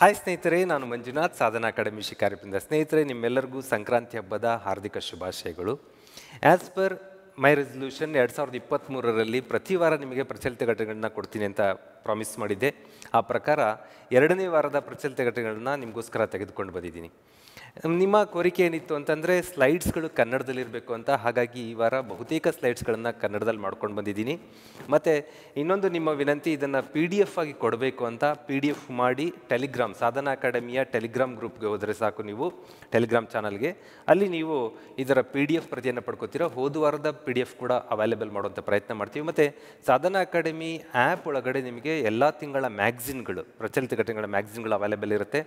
Hi ಸ್ನೇಹಿತರೆ, ನಾನು ಮಂಜುನಾಥ್, ಸಾಧನಾ academy ಶಿಕಾರಿಪುರದಿಂದ. ಸ್ನೇಹಿತರೆ, ನಿಮ್ಮೆಲ್ಲರಿಗೂ ಸಂಕ್ರಾಂತಿ ಹಬ್ಬದ ಹಾರ್ದಿಕ ಶುಭಾಶಯಗಳು. ಆ್ಯಸ್ ಪರ್ ಮೈ ರೆಸಲ್ಯೂಷನ್ 2023ರಲ್ಲಿ ಪ್ರತಿ ವಾರ ನಿಮಗೆ ಪ್ರಚಲಿತ ಘಟನೆಗಳನ್ನ ಕೊಡ್ತೀನಿ ಅಂತ ಪ್ರಾಮಿಸ್ ಮಾಡಿದ್ದೆ. ಆ ಪ್ರಕಾರ 2ನೇ ವಾರದ ಪ್ರಚಲಿತ ಘಟನೆಗಳನ್ನ ನಿಮಗೋಸ್ಕರ ತೆಗೆದುಕೊಂಡು ಬಂದಿದ್ದೀನಿ. ನಿಮ್ಮ ಕೋರಿಕೆ ಏನಿತ್ತು ಅಂತಂದರೆ ಸ್ಲೈಡ್ಸ್ಗಳು ಕನ್ನಡದಲ್ಲಿರಬೇಕು ಅಂತ. ಹಾಗಾಗಿ ಈ ವಾರ ಬಹುತೇಕ ಸ್ಲೈಡ್ಸ್ಗಳನ್ನು ಕನ್ನಡದಲ್ಲಿ ಮಾಡ್ಕೊಂಡು ಬಂದಿದ್ದೀನಿ. ಮತ್ತು ಇನ್ನೊಂದು ನಿಮ್ಮ ವಿನಂತಿ, ಇದನ್ನು PDF ಆಗಿ ಕೊಡಬೇಕು ಅಂತ. PDF ಮಾಡಿ ಟೆಲಿಗ್ರಾಮ್, ಸಾಧನಾ ಅಕಾಡೆಮಿಯ ಟೆಲಿಗ್ರಾಮ್ ಗ್ರೂಪ್ಗೆ ಹೋದರೆ ಸಾಕು, ನೀವು ಟೆಲಿಗ್ರಾಮ್ ಚಾನಲ್ಗೆ. ಅಲ್ಲಿ ನೀವು ಇದರ PDF ಪ್ರತಿಯನ್ನು ಪಡ್ಕೋತೀರ. ಹೋದ ವಾರದ PDF ಕೂಡ ಅವೈಲೇಬಲ್ ಮಾಡುವಂಥ ಪ್ರಯತ್ನ ಮಾಡ್ತೀವಿ. ಮತ್ತು ಸಾಧನಾ ಅಕಾಡೆಮಿ ಆ್ಯಪ್ ಒಳಗಡೆ ನಿಮಗೆ ಎಲ್ಲ ತಿಂಗಳ ಮ್ಯಾಗ್ಝಿನ್ಗಳು, ಪ್ರಚಲಿತ ಘಟನೆಗಳ ಮ್ಯಾಗ್ಝಿನ್ಗಳು ಅವೈಲೇಬಲ್ ಇರುತ್ತೆ.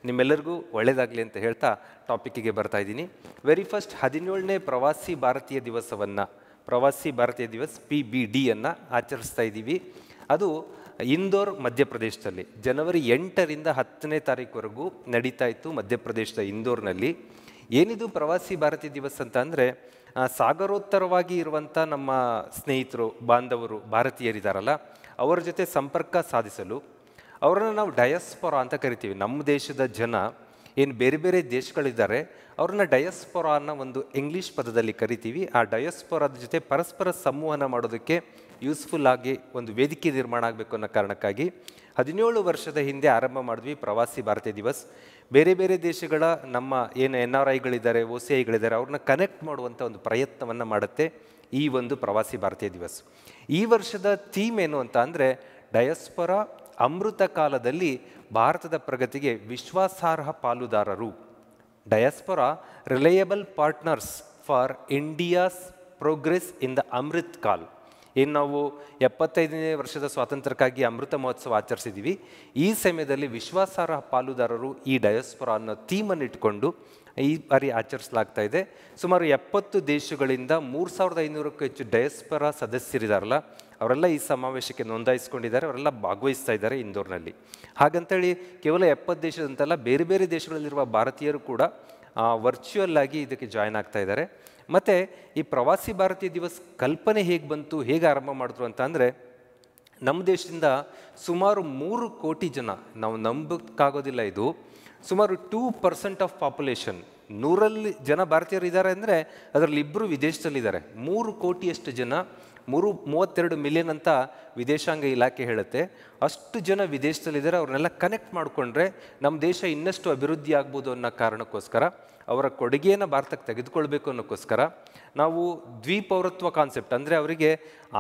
ನಿಮ್ಮೆಲ್ಲರಿಗೂ ಒಳ್ಳೆಯದಾಗಲಿ ಅಂತ ಹೇಳ್ತಾ ಟಾಪಿಕ್ಕಿಗೆ ಬರ್ತಾ ಇದ್ದೀನಿ. ವೆರಿ ಫಸ್ಟ್ 17ನೇ ಪ್ರವಾಸಿ ಭಾರತೀಯ ದಿವಸವನ್ನು, ಪ್ರವಾಸಿ ಭಾರತೀಯ ದಿವಸ್ PBD ಆಚರಿಸ್ತಾ ಇದ್ದೀವಿ. ಅದು ಇಂದೋರ್ ಮಧ್ಯಪ್ರದೇಶದಲ್ಲಿ ಜನವರಿ 8ರಿಂದ 10ನೇ ತಾರೀಕುವರೆಗೂ ನಡೀತಾ ಇತ್ತು, ಮಧ್ಯಪ್ರದೇಶದ ಇಂದೋರ್ನಲ್ಲಿ. ಏನಿದು ಪ್ರವಾಸಿ ಭಾರತೀಯ ದಿವಸ್ ಅಂತ ಅಂದರೆ, ಸಾಗರೋತ್ತರವಾಗಿ ಇರುವಂಥ ನಮ್ಮ ಸ್ನೇಹಿತರು, ಬಾಂಧವರು, ಭಾರತೀಯರಿದ್ದಾರಲ್ಲ, ಅವರ ಜೊತೆ ಸಂಪರ್ಕ ಸಾಧಿಸಲು ಅವರನ್ನು ನಾವು ಡಯಸ್ಪೊರಾ ಅಂತ ಕರಿತೀವಿ. ನಮ್ಮ ದೇಶದ ಜನ ಏನು ಬೇರೆ ಬೇರೆ ದೇಶಗಳಿದ್ದಾರೆ, ಅವ್ರನ್ನ ಡಯಸ್ಪೊರಾ ಅನ್ನೋ ಒಂದು ಇಂಗ್ಲೀಷ್ ಪದದಲ್ಲಿ ಕರಿತೀವಿ. ಆ ಡಯಸ್ಪೊರಾದ ಜೊತೆ ಪರಸ್ಪರ ಸಂವಹನ ಮಾಡೋದಕ್ಕೆ ಯೂಸ್ಫುಲ್ ಆಗಿ ಒಂದು ವೇದಿಕೆ ನಿರ್ಮಾಣ ಆಗಬೇಕು ಅನ್ನೋ ಕಾರಣಕ್ಕಾಗಿ 17 ವರ್ಷದ ಹಿಂದೆ ಆರಂಭ ಮಾಡಿದ್ವಿ ಪ್ರವಾಸಿ ಭಾರತೀಯ ದಿವಸ್. ಬೇರೆ ಬೇರೆ ದೇಶಗಳ ನಮ್ಮ ಏನು NRIಗಳಿದ್ದಾರೆ, OCIಗಳಿದ್ದಾರೆ, ಅವ್ರನ್ನ ಕನೆಕ್ಟ್ ಮಾಡುವಂಥ ಒಂದು ಪ್ರಯತ್ನವನ್ನು ಮಾಡುತ್ತೆ ಈ ಒಂದು ಪ್ರವಾಸಿ ಭಾರತೀಯ ದಿವಸ್. ಈ ವರ್ಷದ ಥೀಮ್ ಏನು ಅಂತ ಅಂದರೆ, ಡಯಸ್ಪೊರಾ ಅಮೃತ ಕಾಲದಲ್ಲಿ ಭಾರತದ ಪ್ರಗತಿಗೆ ವಿಶ್ವಾಸಾರ್ಹ ಪಾಲುದಾರರು. Diaspora reliable partners for India's progress in the Amrit Kaal. ಏನು ನಾವು 75ನೇ ವರ್ಷದ ಸ್ವಾತಂತ್ರ್ಯಕ್ಕಾಗಿ ಅಮೃತ ಮಹೋತ್ಸವ ಆಚರಿಸಿದ್ದೀವಿ. ಈ ಸಮಯದಲ್ಲಿ ವಿಶ್ವಾಸಾರ್ಹ ಪಾಲುದಾರರು ಈ ಡಯಸ್ಪೊರಾ ಅನ್ನೋ ಥೀಮನ್ನು ಇಟ್ಕೊಂಡು ಈ ಬಾರಿ ಆಚರಿಸಲಾಗ್ತಾ ಇದೆ. ಸುಮಾರು 70 ದೇಶಗಳಿಂದ 3500ಕ್ಕೂ ಹೆಚ್ಚು ಡಯಸ್ಪೊರಾ ಸದಸ್ಯರಿದ್ದಾರಲ್ಲ, ಅವರೆಲ್ಲ ಈ ಸಮಾವೇಶಕ್ಕೆ ನೋಂದಾಯಿಸ್ಕೊಂಡಿದ್ದಾರೆ, ಅವರೆಲ್ಲ ಭಾಗವಹಿಸ್ತಾ ಇದ್ದಾರೆ ಇಂದೋರ್ನಲ್ಲಿ. ಹಾಗಂತೇಳಿ ಕೇವಲ 70 ದೇಶದಂತಲ್ಲ, ಬೇರೆ ಬೇರೆ ದೇಶಗಳಲ್ಲಿರುವ ಭಾರತೀಯರು ಕೂಡ ವರ್ಚುವಲ್ ಆಗಿ ಇದಕ್ಕೆ ಜಾಯ್ನ್ ಆಗ್ತಾ ಇದ್ದಾರೆ. ಮತ್ತು ಈ ಪ್ರವಾಸಿ ಭಾರತೀಯ ದಿವಸ್ ಕಲ್ಪನೆ ಹೇಗೆ ಬಂತು, ಹೇಗೆ ಆರಂಭ ಮಾಡಿದ್ರು ಅಂತ ಅಂದರೆ, ನಮ್ಮ ದೇಶದಿಂದ ಸುಮಾರು 3 ಕೋಟಿ ಜನ, ನಾವು ನಂಬಕ್ಕಾಗೋದಿಲ್ಲ ಇದು, ಸುಮಾರು 2% ಆಫ್ ಪಾಪ್ಯುಲೇಷನ್, 100ರಲ್ಲಿ ಜನ ಭಾರತೀಯರು ಇದ್ದಾರೆ ಅಂದರೆ ಅದರಲ್ಲಿ 2 ವಿದೇಶದಲ್ಲಿದ್ದಾರೆ. 3 ಕೋಟಿಯಷ್ಟು ಜನ, 32 ಮಿಲಿಯನ್ ಅಂತ ವಿದೇಶಾಂಗ ಇಲಾಖೆ ಹೇಳುತ್ತೆ. ಅಷ್ಟು ಜನ ವಿದೇಶದಲ್ಲಿದ್ದಾರೆ. ಅವ್ರನ್ನೆಲ್ಲ ಕನೆಕ್ಟ್ ಮಾಡಿಕೊಂಡ್ರೆ ನಮ್ಮ ದೇಶ ಇನ್ನಷ್ಟು ಅಭಿವೃದ್ಧಿ ಆಗ್ಬೋದು ಅನ್ನೋ ಕಾರಣಕ್ಕೋಸ್ಕರ, ಅವರ ಕೊಡುಗೆಯನ್ನು ಭಾರತಕ್ಕೆ ತೆಗೆದುಕೊಳ್ಬೇಕು ಅನ್ನೋಕ್ಕೋಸ್ಕರ ನಾವು ದ್ವಿಪೌರತ್ವ ಕಾನ್ಸೆಪ್ಟ್, ಅಂದರೆ ಅವರಿಗೆ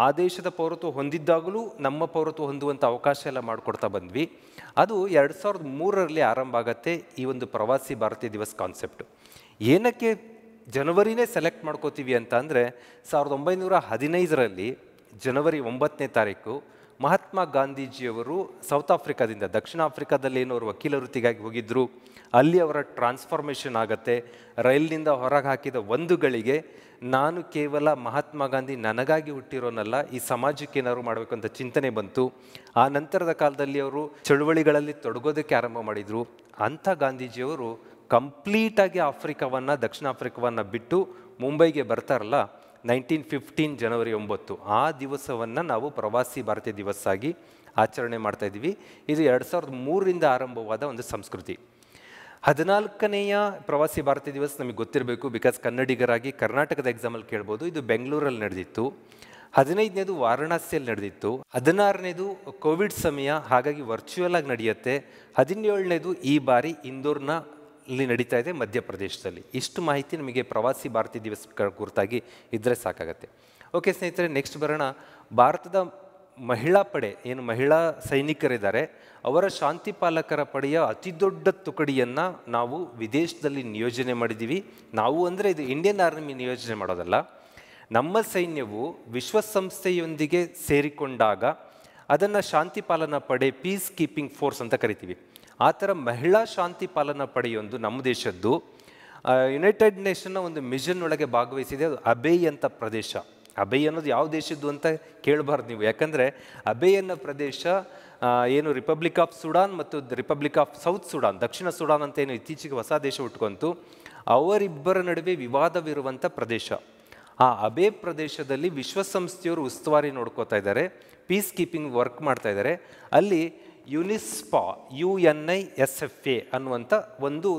ಆ ದೇಶದ ಪೌರತ್ವ ಹೊಂದಿದ್ದಾಗಲೂ ನಮ್ಮ ಪೌರತ್ವ ಹೊಂದುವಂಥ ಅವಕಾಶ ಎಲ್ಲ ಮಾಡಿಕೊಡ್ತಾ ಬಂದ್ವಿ. ಅದು 2003ರಲ್ಲಿ ಆರಂಭ ಆಗತ್ತೆ ಈ ಒಂದು ಪ್ರವಾಸಿ ಭಾರತೀಯ ದಿವಸ್ ಕಾನ್ಸೆಪ್ಟು. ಏನಕ್ಕೆ ಜನವರಿನೇ ಸೆಲೆಕ್ಟ್ ಮಾಡ್ಕೋತೀವಿ ಅಂತ ಅಂದರೆ, 1915ರಲ್ಲಿ ಜನವರಿ 9ನೇ ತಾರೀಕು ಮಹಾತ್ಮ ಗಾಂಧೀಜಿಯವರು ಸೌತ್ ಆಫ್ರಿಕಾದಿಂದ, ದಕ್ಷಿಣ ಆಫ್ರಿಕಾದಲ್ಲಿ ಏನು ಅವರು ವಕೀಲ ವೃತ್ತಿಗಾಗಿ ಹೋಗಿದ್ದರು, ಅಲ್ಲಿ ಅವರ ಟ್ರಾನ್ಸ್ಫಾರ್ಮೇಷನ್ ಆಗುತ್ತೆ. ರೈಲಿನಿಂದ ಹೊರಗೆ ಹಾಕಿದ 1 ಗಳಿಗೆ ನಾನು ಕೇವಲ ಮಹಾತ್ಮ ಗಾಂಧಿ ನನಗಾಗಿ ಹುಟ್ಟಿರೋನಲ್ಲ, ಈ ಸಮಾಜಕ್ಕೆ ಏನಾದ್ರು ಮಾಡಬೇಕು ಅಂತ ಚಿಂತನೆ ಬಂತು. ಆ ನಂತರದ ಕಾಲದಲ್ಲಿ ಅವರು ಚಳುವಳಿಗಳಲ್ಲಿ ತೊಡಗೋದಕ್ಕೆ ಆರಂಭ ಮಾಡಿದರು. ಅಂಥ ಗಾಂಧೀಜಿಯವರು ಕಂಪ್ಲೀಟಾಗಿ ಆಫ್ರಿಕಾವನ್ನು, ದಕ್ಷಿಣ ಆಫ್ರಿಕಾವನ್ನು ಬಿಟ್ಟು ಮುಂಬೈಗೆ ಬರ್ತಾರಲ್ಲ, 1915 ಜನವರಿ 9, ಆ ದಿವಸವನ್ನು ನಾವು ಪ್ರವಾಸಿ ಭಾರತೀಯ ದಿವಸ್ ಆಗಿ ಆಚರಣೆ ಮಾಡ್ತಾಯಿದ್ದೀವಿ. ಇದು 2003ರಿಂದ ಆರಂಭವಾದ ಒಂದು ಸಂಸ್ಕೃತಿ. 14ನೇಯ ಪ್ರವಾಸಿ ಭಾರತೀಯ ದಿವಸ್ ನಮಗೆ ಗೊತ್ತಿರಬೇಕು, ಬಿಕಾಸ್ ಕನ್ನಡಿಗರಾಗಿ ಕರ್ನಾಟಕದ ಎಕ್ಸಾಮಲ್ಲಿ ಕೇಳ್ಬೋದು. ಇದು ಬೆಂಗಳೂರಲ್ಲಿ ನಡೆದಿತ್ತು. 15ನೇದು ವಾರಣಾಸಿಯಲ್ಲಿ ನಡೆದಿತ್ತು. 16ನೇದು ಕೋವಿಡ್ ಸಮಯ, ಹಾಗಾಗಿ ವರ್ಚುವಲ್ ಆಗಿ ನಡೆಯುತ್ತೆ. 17ನೇದು ಈ ಬಾರಿ ಇಂದೋರ್ನಲ್ಲಿ ನಡೀತಾ ಇದೆ, ಮಧ್ಯಪ್ರದೇಶದಲ್ಲಿ. ಇಷ್ಟು ಮಾಹಿತಿ ನಮಗೆ ಪ್ರವಾಸಿ ಭಾರತೀಯ ದಿವಸ್ ಕುರಿತಾಗಿ ಇದ್ದರೆ ಸಾಕಾಗತ್ತೆ. ಓಕೆ ಸ್ನೇಹಿತರೆ, ನೆಕ್ಸ್ಟ್ ಬರೋಣ. ಭಾರತದ ಮಹಿಳಾ ಪಡೆ, ಏನು ಮಹಿಳಾ ಸೈನಿಕರಿದ್ದಾರೆ, ಅವರ ಶಾಂತಿ ಪಾಲಕರ ಪಡೆಯ ಅತಿ ದೊಡ್ಡ ತುಕಡಿಯನ್ನು ನಾವು ವಿದೇಶದಲ್ಲಿ ನಿಯೋಜನೆ ಮಾಡಿದ್ದೀವಿ. ನಾವು ಅಂದರೆ ಇದು ಇಂಡಿಯನ್ ಆರ್ಮಿ ನಿಯೋಜನೆ ಮಾಡೋದಲ್ಲ. ನಮ್ಮ ಸೈನ್ಯವು ವಿಶ್ವಸಂಸ್ಥೆಯೊಂದಿಗೆ ಸೇರಿಕೊಂಡಾಗ ಅದನ್ನು ಶಾಂತಿ ಪಾಲನಾ ಪಡೆ, ಪೀಸ್ ಕೀಪಿಂಗ್ ಫೋರ್ಸ್ ಅಂತ ಕರಿತೀವಿ. ಆ ಥರ ಮಹಿಳಾ ಶಾಂತಿ ಪಾಲನಾ ಪಡೆಯೊಂದು ನಮ್ಮ ದೇಶದ್ದು ಯುನೈಟೆಡ್ ನೇಷನ್ನ ಒಂದು ಮಿಷನ್ ಒಳಗೆ ಭಾಗವಹಿಸಿದೆ. ಅದು ಅಬೇ ಅಂತ ಪ್ರದೇಶ. ಅಬೇ ಅನ್ನೋದು ಯಾವ ದೇಶದ್ದು ಅಂತ ಕೇಳಬಾರ್ದು ನೀವು, ಯಾಕಂದರೆ ಅಬೇ ಅನ್ನೋ ಪ್ರದೇಶ ಏನು ರಿಪಬ್ಲಿಕ್ ಆಫ್ ಸುಡಾನ್ ಮತ್ತು republic of south Sudan, Dakshina Sudan ಅಂತ ಏನು ಇತ್ತೀಚೆಗೆ ಹೊಸ ದೇಶ ಹುಟ್ಕೊಂತು, ಅವರಿಬ್ಬರ ನಡುವೆ ವಿವಾದವಿರುವಂಥ ಪ್ರದೇಶ. ಆ ಅಬೇ ಪ್ರದೇಶದಲ್ಲಿ ವಿಶ್ವಸಂಸ್ಥೆಯವರು ಉಸ್ತುವಾರಿ ನೋಡ್ಕೋತಾ ಇದ್ದಾರೆ, ಪೀಸ್ ಕೀಪಿಂಗ್ ವರ್ಕ್ ಮಾಡ್ತಾ ಇದ್ದಾರೆ. ಅಲ್ಲಿ ಯುನಿಸ್ಪಾ UNISFA ಅನ್ನುವಂಥ ಒಂದು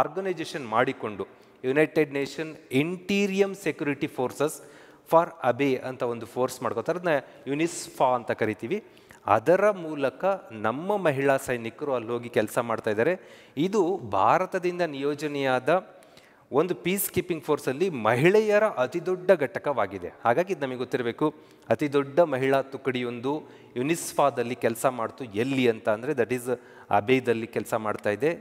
ಆರ್ಗನೈಜೇಷನ್ ಮಾಡಿಕೊಂಡು United Nation interim security forces for Abyei ಅಂತ ಒಂದು ಫೋರ್ಸ್ ಮಾಡ್ಕೋತಾರೆ, ಅದನ್ನ ಯುನಿಸ್ಫಾ ಅಂತ ಕರಿತೀವಿ. ಅದರ ಮೂಲಕ ನಮ್ಮ ಮಹಿಳಾ ಸೈನಿಕರು ಅಲ್ಲಿ ಹೋಗಿ ಕೆಲಸ ಮಾಡ್ತಾ ಇದ್ದಾರೆ. ಇದು ಭಾರತದಿಂದ ನಿಯೋಜನೆಯಾದ ಒಂದು ಪೀಸ್ ಕೀಪಿಂಗ್ ಫೋರ್ಸಲ್ಲಿ ಮಹಿಳೆಯರ ಅತಿ ದೊಡ್ಡ ಘಟಕವಾಗಿದೆ. ಹಾಗಾಗಿ ಇದು ನಮಗೆ ಗೊತ್ತಿರಬೇಕು, ಅತಿ ದೊಡ್ಡ ಮಹಿಳಾ ತುಕಡಿಯೊಂದು ಯುನಿಸ್ಫಾದಲ್ಲಿ ಕೆಲಸ ಮಾಡ್ತು. ಎಲ್ಲಿ ಅಂತ ಅಂದರೆ ದಟ್ ಈಸ್ ಅಬೇದಲ್ಲಿ ಕೆಲಸ ಮಾಡ್ತಾ ಇದೆ.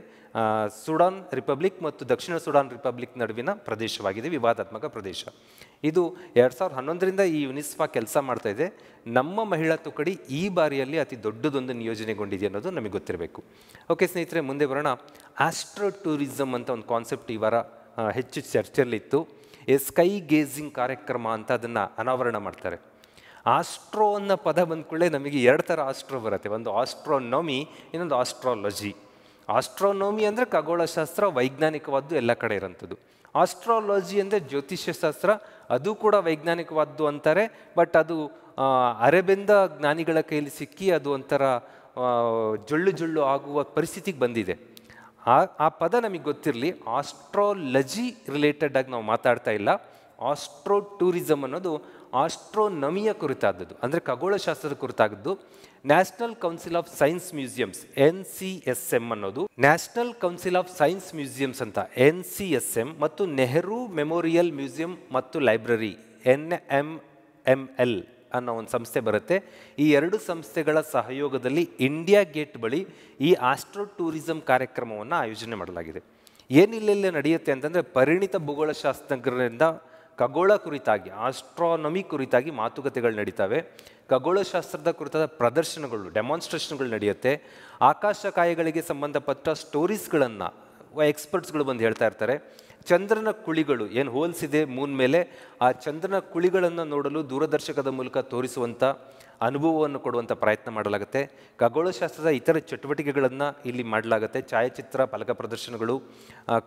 ಸುಡಾನ್ ರಿಪಬ್ಲಿಕ್ ಮತ್ತು ದಕ್ಷಿಣ ಸುಡಾನ್ ರಿಪಬ್ಲಿಕ್ ನಡುವಿನ ಪ್ರದೇಶವಾಗಿದೆ, ವಿವಾದಾತ್ಮಕ ಪ್ರದೇಶ. ಇದು 2011ರಿಂದ ಈ ಯುನಿಸ್ಫಾ ಕೆಲಸ ಮಾಡ್ತಾ ಇದೆ. ನಮ್ಮ ಮಹಿಳಾ ತುಕಡಿ ಈ ಬಾರಿಯಲ್ಲಿ ಅತಿ ದೊಡ್ಡದೊಂದು ನಿಯೋಜನೆಗೊಂಡಿದೆ ಅನ್ನೋದು ನಮಗೆ ಗೊತ್ತಿರಬೇಕು. ಓಕೆ ಸ್ನೇಹಿತರೆ, ಮುಂದೆ ಬರೋಣ. ಆಸ್ಟ್ರೋ ಟೂರಿಸಮ್ ಅಂತ ಒಂದು ಕಾನ್ಸೆಪ್ಟ್ ಈ ವಾರ ಹೆಚ್ಚು ಚರ್ಚೆಯಲ್ಲಿತ್ತು. ಸ್ಕೈ ಗೇಜಿಂಗ್ ಕಾರ್ಯಕ್ರಮ ಅಂತ ಅದನ್ನು ಅನಾವರಣ ಮಾಡ್ತಾರೆ. ಆಸ್ಟ್ರೋ ಅನ್ನೋ ಪದ ಬಂದ್ಕೊಳ್ಳೆ ನಮಗೆ ಎರಡು ಥರ ಆಸ್ಟ್ರೋ ಬರುತ್ತೆ. ಒಂದು ಆಸ್ಟ್ರೋನಮಿ, ಇನ್ನೊಂದು ಆಸ್ಟ್ರಾಲಜಿ. ಆಸ್ಟ್ರೋನಮಿ ಅಂದರೆ ಖಗೋಳಶಾಸ್ತ್ರ, ವೈಜ್ಞಾನಿಕವಾದ್ದು, ಎಲ್ಲ ಕಡೆ ಇರೋಂಥದ್ದು. ಆಸ್ಟ್ರಾಲಜಿ ಅಂದರೆ ಜ್ಯೋತಿಷ್ಯ ಶಾಸ್ತ್ರ, ಅದು ಕೂಡ ವೈಜ್ಞಾನಿಕವಾದ್ದು ಅಂತಾರೆ. ಬಟ್ ಅದು ಅರೆಬೆಂದ ಜ್ಞಾನಿಗಳ ಕೈಲಿ ಸಿಕ್ಕಿ ಅದು ಒಂಥರ ಜೊಳ್ಳು ಜೊಳ್ಳು ಆಗುವ ಪರಿಸ್ಥಿತಿಗೆ ಬಂದಿದೆ. ಆ ಪದ ನಮಗೆ ಗೊತ್ತಿರಲಿ. ಆಸ್ಟ್ರಾಲಜಿ ರಿಲೇಟೆಡ್ ಆಗಿ ನಾವು ಮಾತಾಡ್ತಾ ಇಲ್ಲ. ಆಸ್ಟ್ರೋ ಟೂರಿಸಮ್ ಅನ್ನೋದು ಆಸ್ಟ್ರೋನಮಿಯ ಕುರಿತಾದದ್ದು, ಅಂದರೆ ಖಗೋಳಶಾಸ್ತ್ರದ ಕುರಿತಾದದ್ದು. National Council of Science Museums NCSM ಅನ್ನೋದು, National Council of Science Museums ಅಂತ NCSM, ಮತ್ತು ನೆಹರು ಮೆಮೋರಿಯಲ್ ಮ್ಯೂಸಿಯಂ ಮತ್ತು ಲೈಬ್ರರಿ NMML ಅನ್ನೋ ಒಂದು ಸಂಸ್ಥೆ ಬರುತ್ತೆ. ಈ ಎರಡು ಸಂಸ್ಥೆಗಳ ಸಹಯೋಗದಲ್ಲಿ ಇಂಡಿಯಾ ಗೇಟ್ ಬಳಿ ಈ ಆಸ್ಟ್ರೋ ಟೂರಿಸಂ ಕಾರ್ಯಕ್ರಮವನ್ನು ಆಯೋಜನೆ ಮಾಡಲಾಗಿದೆ. ಏನಿಲ್ಲೆಲ್ಲ ನಡೆಯುತ್ತೆ ಅಂತಂದರೆ, ಪರಿಣಿತ ಭೂಗೋಳಶಾಸ್ತ್ರಜ್ಞರಿಂದ ಖಗೋಳ ಕುರಿತಾಗಿ, ಆಸ್ಟ್ರಾನಮಿ ಕುರಿತಾಗಿ ಮಾತುಕತೆಗಳು ನಡೀತವೆ. ಖಗೋಳಶಾಸ್ತ್ರದ ಕುರಿತಾದ ಪ್ರದರ್ಶನಗಳು, ಡೆಮಾನ್ಸ್ಟ್ರೇಷನ್ಗಳು ನಡೆಯುತ್ತೆ. ಆಕಾಶಕಾಯಗಳಿಗೆ ಸಂಬಂಧಪಟ್ಟ ಸ್ಟೋರೀಸ್ಗಳನ್ನು ಎಕ್ಸ್ಪರ್ಟ್ಸ್ಗಳು ಬಂದು ಹೇಳ್ತಾ ಇರ್ತಾರೆ. ಚಂದ್ರನ ಕುಳಿಗಳು ಏನು ಹೋಲ್ಸ್ ಇದೆ ಮೂನ್ ಮೇಲೆ, ಆ ಚಂದ್ರನ ಕುಳಿಗಳನ್ನು ನೋಡಲು ದೂರದರ್ಶಕದ ಮೂಲಕ ತೋರಿಸುವಂಥ ಅನುಭವವನ್ನು ಕೊಡುವಂಥ ಪ್ರಯತ್ನ ಮಾಡಲಾಗುತ್ತೆ. ಖಗೋಳಶಾಸ್ತ್ರದ ಇತರ ಚಟುವಟಿಕೆಗಳನ್ನು ಇಲ್ಲಿ ಮಾಡಲಾಗುತ್ತೆ. ಛಾಯಾಚಿತ್ರ ಫಲಕ ಪ್ರದರ್ಶನಗಳು,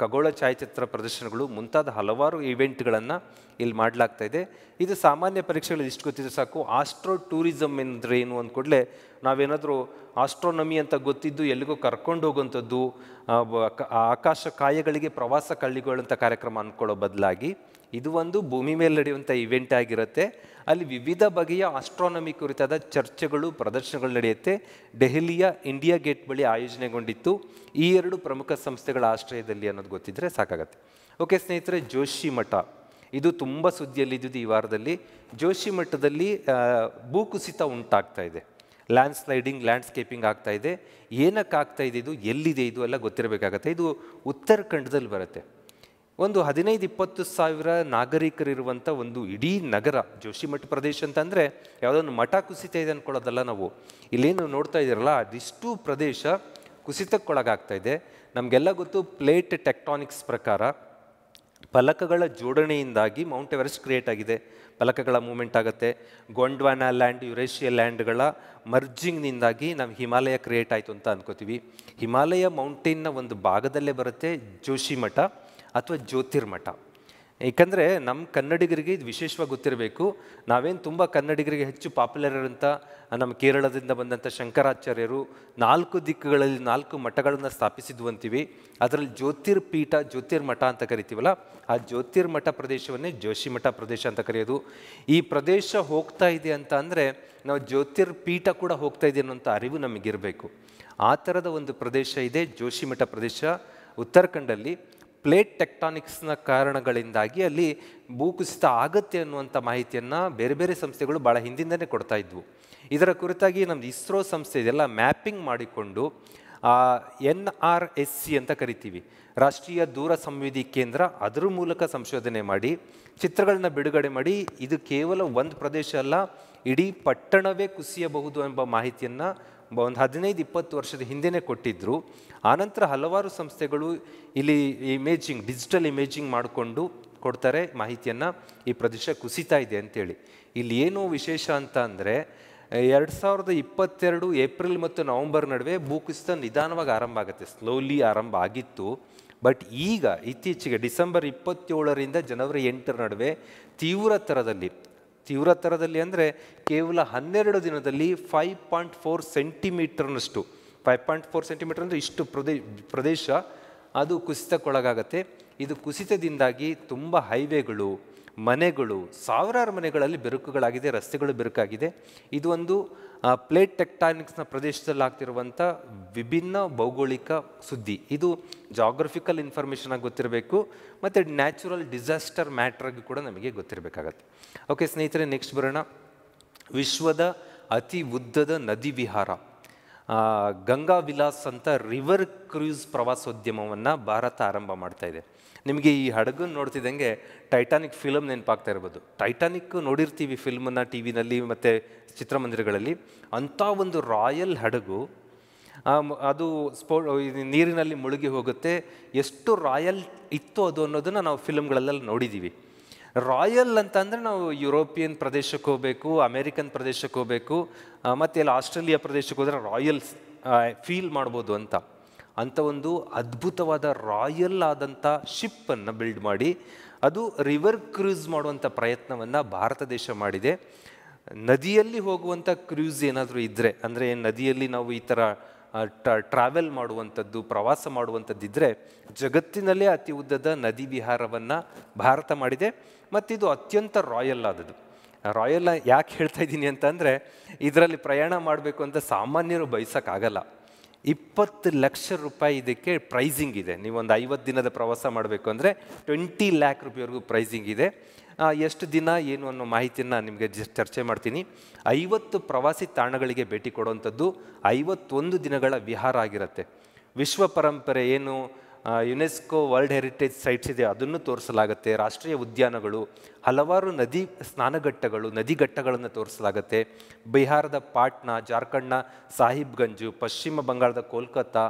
ಖಗೋಳ ಛಾಯಾಚಿತ್ರ ಪ್ರದರ್ಶನಗಳು ಮುಂತಾದ ಹಲವಾರು ಇವೆಂಟ್ಗಳನ್ನು ಇಲ್ಲಿ ಮಾಡಲಾಗ್ತಾ ಇದೆ. ಇದು ಸಾಮಾನ್ಯ ಪರೀಕ್ಷೆಗಳು ಇಷ್ಟು ಗೊತ್ತಿದ್ರೆ ಸಾಕು. ಆಸ್ಟ್ರೋ ಟೂರಿಸಮ್ ಅಂದರೆ ಏನು ಅಂದ್ಕೊಡ್ಲೆ ನಾವೇನಾದರೂ ಆಸ್ಟ್ರೋನಮಿ ಅಂತ ಗೊತ್ತಿದ್ದು ಎಲ್ಲಿಗೋ ಕರ್ಕೊಂಡು ಹೋಗುವಂಥದ್ದು, ಆಕಾಶ ಕಾಯಗಳಿಗೆ ಪ್ರವಾಸ ಕಳ್ಳಿಕೊಳ್ಳುವಂಥ ಕಾರ್ಯಕ್ರಮ ಅಂದ್ಕೊಳ್ಳೋ ಬದಲಾಗಿ ಇದು ಒಂದು ಭೂಮಿ ಮೇಲೆ ನಡೆಯುವಂಥ ಇವೆಂಟ್ ಆಗಿರುತ್ತೆ. ಅಲ್ಲಿ ವಿವಿಧ ಬಗೆಯ ಆಸ್ಟ್ರಾನಮಿ ಕುರಿತಾದ ಚರ್ಚೆಗಳು, ಪ್ರದರ್ಶನಗಳು ನಡೆಯುತ್ತೆ. ದೆಹಲಿಯ ಇಂಡಿಯಾ ಗೇಟ್ ಬಳಿ ಆಯೋಜನೆಗೊಂಡಿತ್ತು. ಈ ಎರಡು ಪ್ರಮುಖ ಸಂಸ್ಥೆಗಳ ಆಶ್ರಯದಲ್ಲಿ ಅನ್ನೋದು ಗೊತ್ತಿದ್ದರೆ ಸಾಕಾಗತ್ತೆ. ಓಕೆ ಸ್ನೇಹಿತರೆ, ಜೋಶಿ ಮಠ ಇದು ತುಂಬ ಸುದ್ದಿಯಲ್ಲಿದ್ದು ಈ ವಾರದಲ್ಲಿ. ಜೋಶಿ ಮಠದಲ್ಲಿ ಭೂಕುಸಿತ ಉಂಟಾಗ್ತಾ ಇದೆ, ಲ್ಯಾಂಡ್ ಸ್ಲೈಡಿಂಗ್, ಲ್ಯಾಂಡ್ಸ್ಕೇಪಿಂಗ್ ಆಗ್ತಾ ಇದೆ. ಏನಕ್ಕೆ ಆಗ್ತಾ ಇದೆ, ಇದು ಎಲ್ಲಿದೆ, ಇದು ಎಲ್ಲ ಗೊತ್ತಿರಬೇಕಾಗತ್ತೆ. ಇದು ಉತ್ತರಾಖಂಡದಲ್ಲಿ ಬರುತ್ತೆ. ಒಂದು 15-20 ಸಾವಿರ ನಾಗರಿಕರಿರುವಂಥ ಒಂದು ಇಡೀ ನಗರ ಜೋಶಿಮಠ ಪ್ರದೇಶ ಅಂತಂದರೆ ಯಾವುದೋ ಒಂದು ಮಠ ಕುಸಿತ ಇದೆ ಅಂದ್ಕೊಳ್ಳೋದಲ್ಲ. ನಾವು ಇಲ್ಲೇನು ನೋಡ್ತಾ ಇದ್ದೀರಲ್ಲ, ಅದಿಷ್ಟು ಪ್ರದೇಶ ಕುಸಿತಕ್ಕೊಳಗಾಗ್ತಾ ಇದೆ. ನಮಗೆಲ್ಲ ಗೊತ್ತು, ಪ್ಲೇಟ್ ಟೆಕ್ಟಾನಿಕ್ಸ್ ಪ್ರಕಾರ ಫಲಕಗಳ ಜೋಡಣೆಯಿಂದಾಗಿ ಮೌಂಟ್ ಎವರೆಸ್ಟ್ ಕ್ರಿಯೇಟ್ ಆಗಿದೆ. ಫಲಕಗಳ ಮೂವ್ಮೆಂಟ್ ಆಗುತ್ತೆ. ಗೊಂಡ್ವಾನಾ ಲ್ಯಾಂಡ್, ಯುರೇಷಿಯಾ ಲ್ಯಾಂಡ್ಗಳ ಮರ್ಜಿಂಗ್ನಿಂದಾಗಿ ನಮ್ಮ ಹಿಮಾಲಯ ಕ್ರಿಯೇಟ್ ಆಯಿತು ಅಂತ ಅನ್ಕೋತೀವಿ. ಹಿಮಾಲಯ ಮೌಂಟೇನ್ನ ಒಂದು ಭಾಗದಲ್ಲೇ ಬರುತ್ತೆ ಜೋಶಿಮಠ ಅಥವಾ ಜ್ಯೋತಿರ್ಮಠ. ಏಕೆಂದರೆ ನಮ್ಮ ಕನ್ನಡಿಗರಿಗೆ ಇದು ವಿಶೇಷವಾಗಿ ಗೊತ್ತಿರಬೇಕು. ನಾವೇನು ತುಂಬ ಕನ್ನಡಿಗರಿಗೆ ಹೆಚ್ಚು ಪಾಪ್ಯುಲರ್ ಇರೋಂಥ ನಮ್ಮ ಕೇರಳದಿಂದ ಬಂದಂಥ ಶಂಕರಾಚಾರ್ಯರು 4 ದಿಕ್ಕುಗಳಲ್ಲಿ 4 ಮಠಗಳನ್ನು ಸ್ಥಾಪಿಸಿದ್ವು ಅಂತೀವಿ. ಅದರಲ್ಲಿ ಜ್ಯೋತಿರ್ಪೀಠ, ಜ್ಯೋತಿರ್ಮಠ ಅಂತ ಕರಿತೀವಲ್ಲ, ಆ ಜ್ಯೋತಿರ್ಮಠ ಪ್ರದೇಶವನ್ನೇ ಜೋಶಿಮಠ ಪ್ರದೇಶ ಅಂತ ಕರೆಯೋದು. ಈ ಪ್ರದೇಶ ಹೋಗ್ತಾ ಇದೆ ಅಂತ ಅಂದರೆ ನಾವು ಜ್ಯೋತಿರ್ಪೀಠ ಕೂಡ ಹೋಗ್ತಾ ಇದೆ ಅನ್ನೋಂಥ ಅರಿವು ನಮಗಿರಬೇಕು. ಆ ಥರದ ಒಂದು ಪ್ರದೇಶ ಇದೆ ಜೋಶಿಮಠ ಪ್ರದೇಶ ಉತ್ತರಾಖಂಡಲ್ಲಿ. ಪ್ಲೇಟ್ ಟೆಕ್ಟಾನಿಕ್ಸ್ನ ಕಾರಣಗಳಿಂದಾಗಿ ಅಲ್ಲಿ ಭೂಕುಸಿತ ಆಗುತ್ತೆ ಅನ್ನುವಂಥ ಮಾಹಿತಿಯನ್ನು ಬೇರೆ ಬೇರೆ ಸಂಸ್ಥೆಗಳು ಭಾಳ ಹಿಂದಿಂದನೇ ಕೊಡ್ತಾ ಇದ್ವು. ಇದರ ಕುರಿತಾಗಿ ನಮ್ಮದು ಇಸ್ರೋ ಸಂಸ್ಥೆ ಇದೆಲ್ಲ ಮ್ಯಾಪಿಂಗ್ ಮಾಡಿಕೊಂಡು NRSC ಅಂತ ಕರಿತೀವಿ, ರಾಷ್ಟ್ರೀಯ ದೂರ ಸಂವೇದಿ ಕೇಂದ್ರ, ಅದರ ಮೂಲಕ ಸಂಶೋಧನೆ ಮಾಡಿ ಚಿತ್ರಗಳನ್ನ ಬಿಡುಗಡೆ ಮಾಡಿ ಇದು ಕೇವಲ ಒಂದು ಪ್ರದೇಶ ಅಲ್ಲ, ಇಡೀ ಪಟ್ಟಣವೇ ಕುಸಿಯಬಹುದು ಎಂಬ ಮಾಹಿತಿಯನ್ನು ಒಂದು 15-20 ವರ್ಷದ ಹಿಂದೆಯೇ ಕೊಟ್ಟಿದ್ದರು. ಆನಂತರ ಹಲವಾರು ಸಂಸ್ಥೆಗಳು ಇಲ್ಲಿ ಇಮೇಜಿಂಗ್, ಡಿಜಿಟಲ್ ಇಮೇಜಿಂಗ್ ಮಾಡಿಕೊಂಡು ಕೊಡ್ತಾರೆ ಮಾಹಿತಿಯನ್ನು, ಈ ಪ್ರದೇಶ ಕುಸಿತಾ ಇದೆ ಅಂತೇಳಿ. ಇಲ್ಲಿ ಏನು ವಿಶೇಷ ಅಂತ ಅಂದರೆ 2022 ಏಪ್ರಿಲ್ ಮತ್ತು ನವಂಬರ್ ನಡುವೆ ಭೂಕುಸಿತ ನಿಧಾನವಾಗಿ ಆರಂಭ ಆಗುತ್ತೆ, ಸ್ಲೋಲಿ ಆರಂಭ ಆಗಿತ್ತು. ಬಟ್ ಈಗ ಇತ್ತೀಚೆಗೆ ಡಿಸೆಂಬರ್ 27ರಿಂದ ಜನವರಿ 8 ನಡುವೆ ತೀವ್ರ ಥರದಲ್ಲಿ ತೀವ್ರತರದಲ್ಲಿ ಅಂದರೆ ಕೇವಲ 12 ದಿನದಲ್ಲಿ 5.4 ಸೆಂಟಿಮೀಟರ್ನಷ್ಟು, 5.4 ಸೆಂಟಿಮೀಟರ್ ಅಂದರೆ ಇಷ್ಟು ಪ್ರದೇಶ ಅದು ಕುಸಿತಕ್ಕೊಳಗಾಗತ್ತೆ. ಇದು ಕುಸಿತದಿಂದಾಗಿ ತುಂಬ ಹೈವೇಗಳು, ಮನೆಗಳು, ಸಾವಿರಾರು ಮನೆಗಳಲ್ಲಿ ಬೆರುಕುಗಳಾಗಿದೆ, ರಸ್ತೆಗಳು ಬೆರುಕಾಗಿದೆ. ಇದು ಒಂದು ಪ್ಲೇಟ್ ಟೆಕ್ಟಾನಿಕ್ಸ್ನ ಪ್ರದೇಶದಲ್ಲಿ ಆಗ್ತಿರುವಂಥ ವಿಭಿನ್ನ ಭೌಗೋಳಿಕ ಸುದ್ದಿ. ಇದು ಜಾಗ್ರಫಿಕಲ್ ಇನ್ಫಾರ್ಮೇಷನ್ ಆಗಿ ಗೊತ್ತಿರಬೇಕು ಮತ್ತು ನ್ಯಾಚುರಲ್ ಡಿಸಾಸ್ಟರ್ ಮ್ಯಾಟ್ರಾಗಿ ಕೂಡ ನಮಗೆ ಗೊತ್ತಿರಬೇಕಾಗತ್ತೆ. ಓಕೆ ಸ್ನೇಹಿತರೆ, ನೆಕ್ಸ್ಟ್ ಬರೋಣ. ವಿಶ್ವದ ಅತಿ ಉದ್ದದ ನದಿ ವಿಹಾರ ಗಂಗಾ ವಿಲಾಸ್ ಅಂತ ರಿವರ್ ಕ್ರೂಸ್ ಪ್ರವಾಸೋದ್ಯಮವನ್ನು ಭಾರತ ಆರಂಭ ಮಾಡ್ತಾ ಇದೆ. ನಿಮಗೆ ಈ ಹಡಗನ್ನು ನೋಡ್ತಿದ್ದಂಗೆ ಟೈಟಾನಿಕ್ ಫಿಲಮ್ ನೆನಪಾಗ್ತಾ ಇರ್ಬೋದು. ಟೈಟಾನಿಕ್ ನೋಡಿರ್ತೀವಿ ಫಿಲ್ಮನ್ನು ಟಿ ವಿನಲ್ಲಿ ಮತ್ತು ಚಿತ್ರಮಂದಿರಗಳಲ್ಲಿ. ಅಂಥ ಒಂದು ರಾಯಲ್ ಹಡಗು ಅದು ನೀರಿನಲ್ಲಿ ಮುಳುಗಿ ಹೋಗುತ್ತೆ. ಎಷ್ಟು ರಾಯಲ್ ಇತ್ತು ಅದು ಅನ್ನೋದನ್ನು ನಾವು ಫಿಲ್ಮ್ಗಳಲ್ಲೆಲ್ಲ ನೋಡಿದ್ದೀವಿ. ರಾಯಲ್ ಅಂತಂದರೆ ನಾವು ಯುರೋಪಿಯನ್ ಪ್ರದೇಶಕ್ಕೆ ಹೋಗಬೇಕು, ಅಮೇರಿಕನ್ ಪ್ರದೇಶಕ್ಕೆ ಹೋಗಬೇಕು, ಮತ್ತು ಎಲ್ಲ ಆಸ್ಟ್ರೇಲಿಯಾ ಪ್ರದೇಶಕ್ಕೆ ಹೋದರೆ ರಾಯಲ್ ಫೀಲ್ ಮಾಡ್ಬೋದು ಅಂಥ ಒಂದು ಅದ್ಭುತವಾದ ರಾಯಲ್ ಆದಂಥ ಶಿಪ್ಪನ್ನು ಬಿಲ್ಡ್ ಮಾಡಿ ಅದು ರಿವರ್ ಕ್ರೂಸ್ ಮಾಡುವಂಥ ಪ್ರಯತ್ನವನ್ನು ಭಾರತ ದೇಶ ಮಾಡಿದೆ. ನದಿಯಲ್ಲಿ ಹೋಗುವಂಥ ಕ್ರೂಸ್ ಏನಾದರೂ ಇದ್ದರೆ, ಅಂದರೆ ನದಿಯಲ್ಲಿ ನಾವು ಈ ಥರ ಟ್ರಾವೆಲ್ ಮಾಡುವಂಥದ್ದು, ಪ್ರವಾಸ ಮಾಡುವಂಥದ್ದಿದ್ದರೆ ಜಗತ್ತಿನಲ್ಲೇ ಅತಿ ಉದ್ದದ ನದಿ ವಿಹಾರವನ್ನು ಭಾರತ ಮಾಡಿದೆ. ಮತ್ತಿದು ಅತ್ಯಂತ ರಾಯಲ್ ಆದದ್ದು. ರಾಯಲ್ ಯಾಕೆ ಹೇಳ್ತಾ ಇದ್ದೀನಿ ಅಂತಂದರೆ, ಇದರಲ್ಲಿ ಪ್ರಯಾಣ ಮಾಡಬೇಕು ಅಂತ ಸಾಮಾನ್ಯರು ಬಯಸೋಕ್ಕಾಗಲ್ಲ. 20 ಲಕ್ಷ ರೂಪಾಯಿ ಇದಕ್ಕೆ ಪ್ರೈಸಿಂಗ್ ಇದೆ. ನೀವೊಂದು 50 ದಿನದ ಪ್ರವಾಸ ಮಾಡಬೇಕು ಅಂದರೆ 20 ಲ್ಯಾಕ್ ರೂಪಾಯಿವರೆಗೂ ಪ್ರೈಸಿಂಗ್ ಇದೆ. ಎಷ್ಟು ದಿನ ಏನು ಅನ್ನೋ ಮಾಹಿತಿಯನ್ನು ನಿಮಗೆ ಚರ್ಚೆ ಮಾಡ್ತೀನಿ. 50 ಪ್ರವಾಸಿ ತಾಣಗಳಿಗೆ ಭೇಟಿ ಕೊಡುವಂಥದ್ದು, 51 ದಿನಗಳ ವಿಹಾರ ಆಗಿರುತ್ತೆ. ವಿಶ್ವ ಪರಂಪರೆ ಏನು ಯುನೆಸ್ಕೋ ವರ್ಲ್ಡ್ ಹೆರಿಟೇಜ್ ಸೈಟ್ಸ್ ಇದೆ ಅದನ್ನು ತೋರಿಸಲಾಗುತ್ತೆ. ರಾಷ್ಟ್ರೀಯ ಉದ್ಯಾನಗಳು, ಹಲವಾರು ನದಿ ಸ್ನಾನಘಟ್ಟಗಳು, ನದಿಘಟ್ಟಗಳನ್ನು ತೋರಿಸಲಾಗುತ್ತೆ. ಬಿಹಾರದ ಪಾಟ್ನಾ, ಜಾರ್ಖಂಡ್ನ ಸಾಹಿಬ್ಗಂಜು, ಪಶ್ಚಿಮ ಬಂಗಾಳದ ಕೋಲ್ಕತ್ತಾ,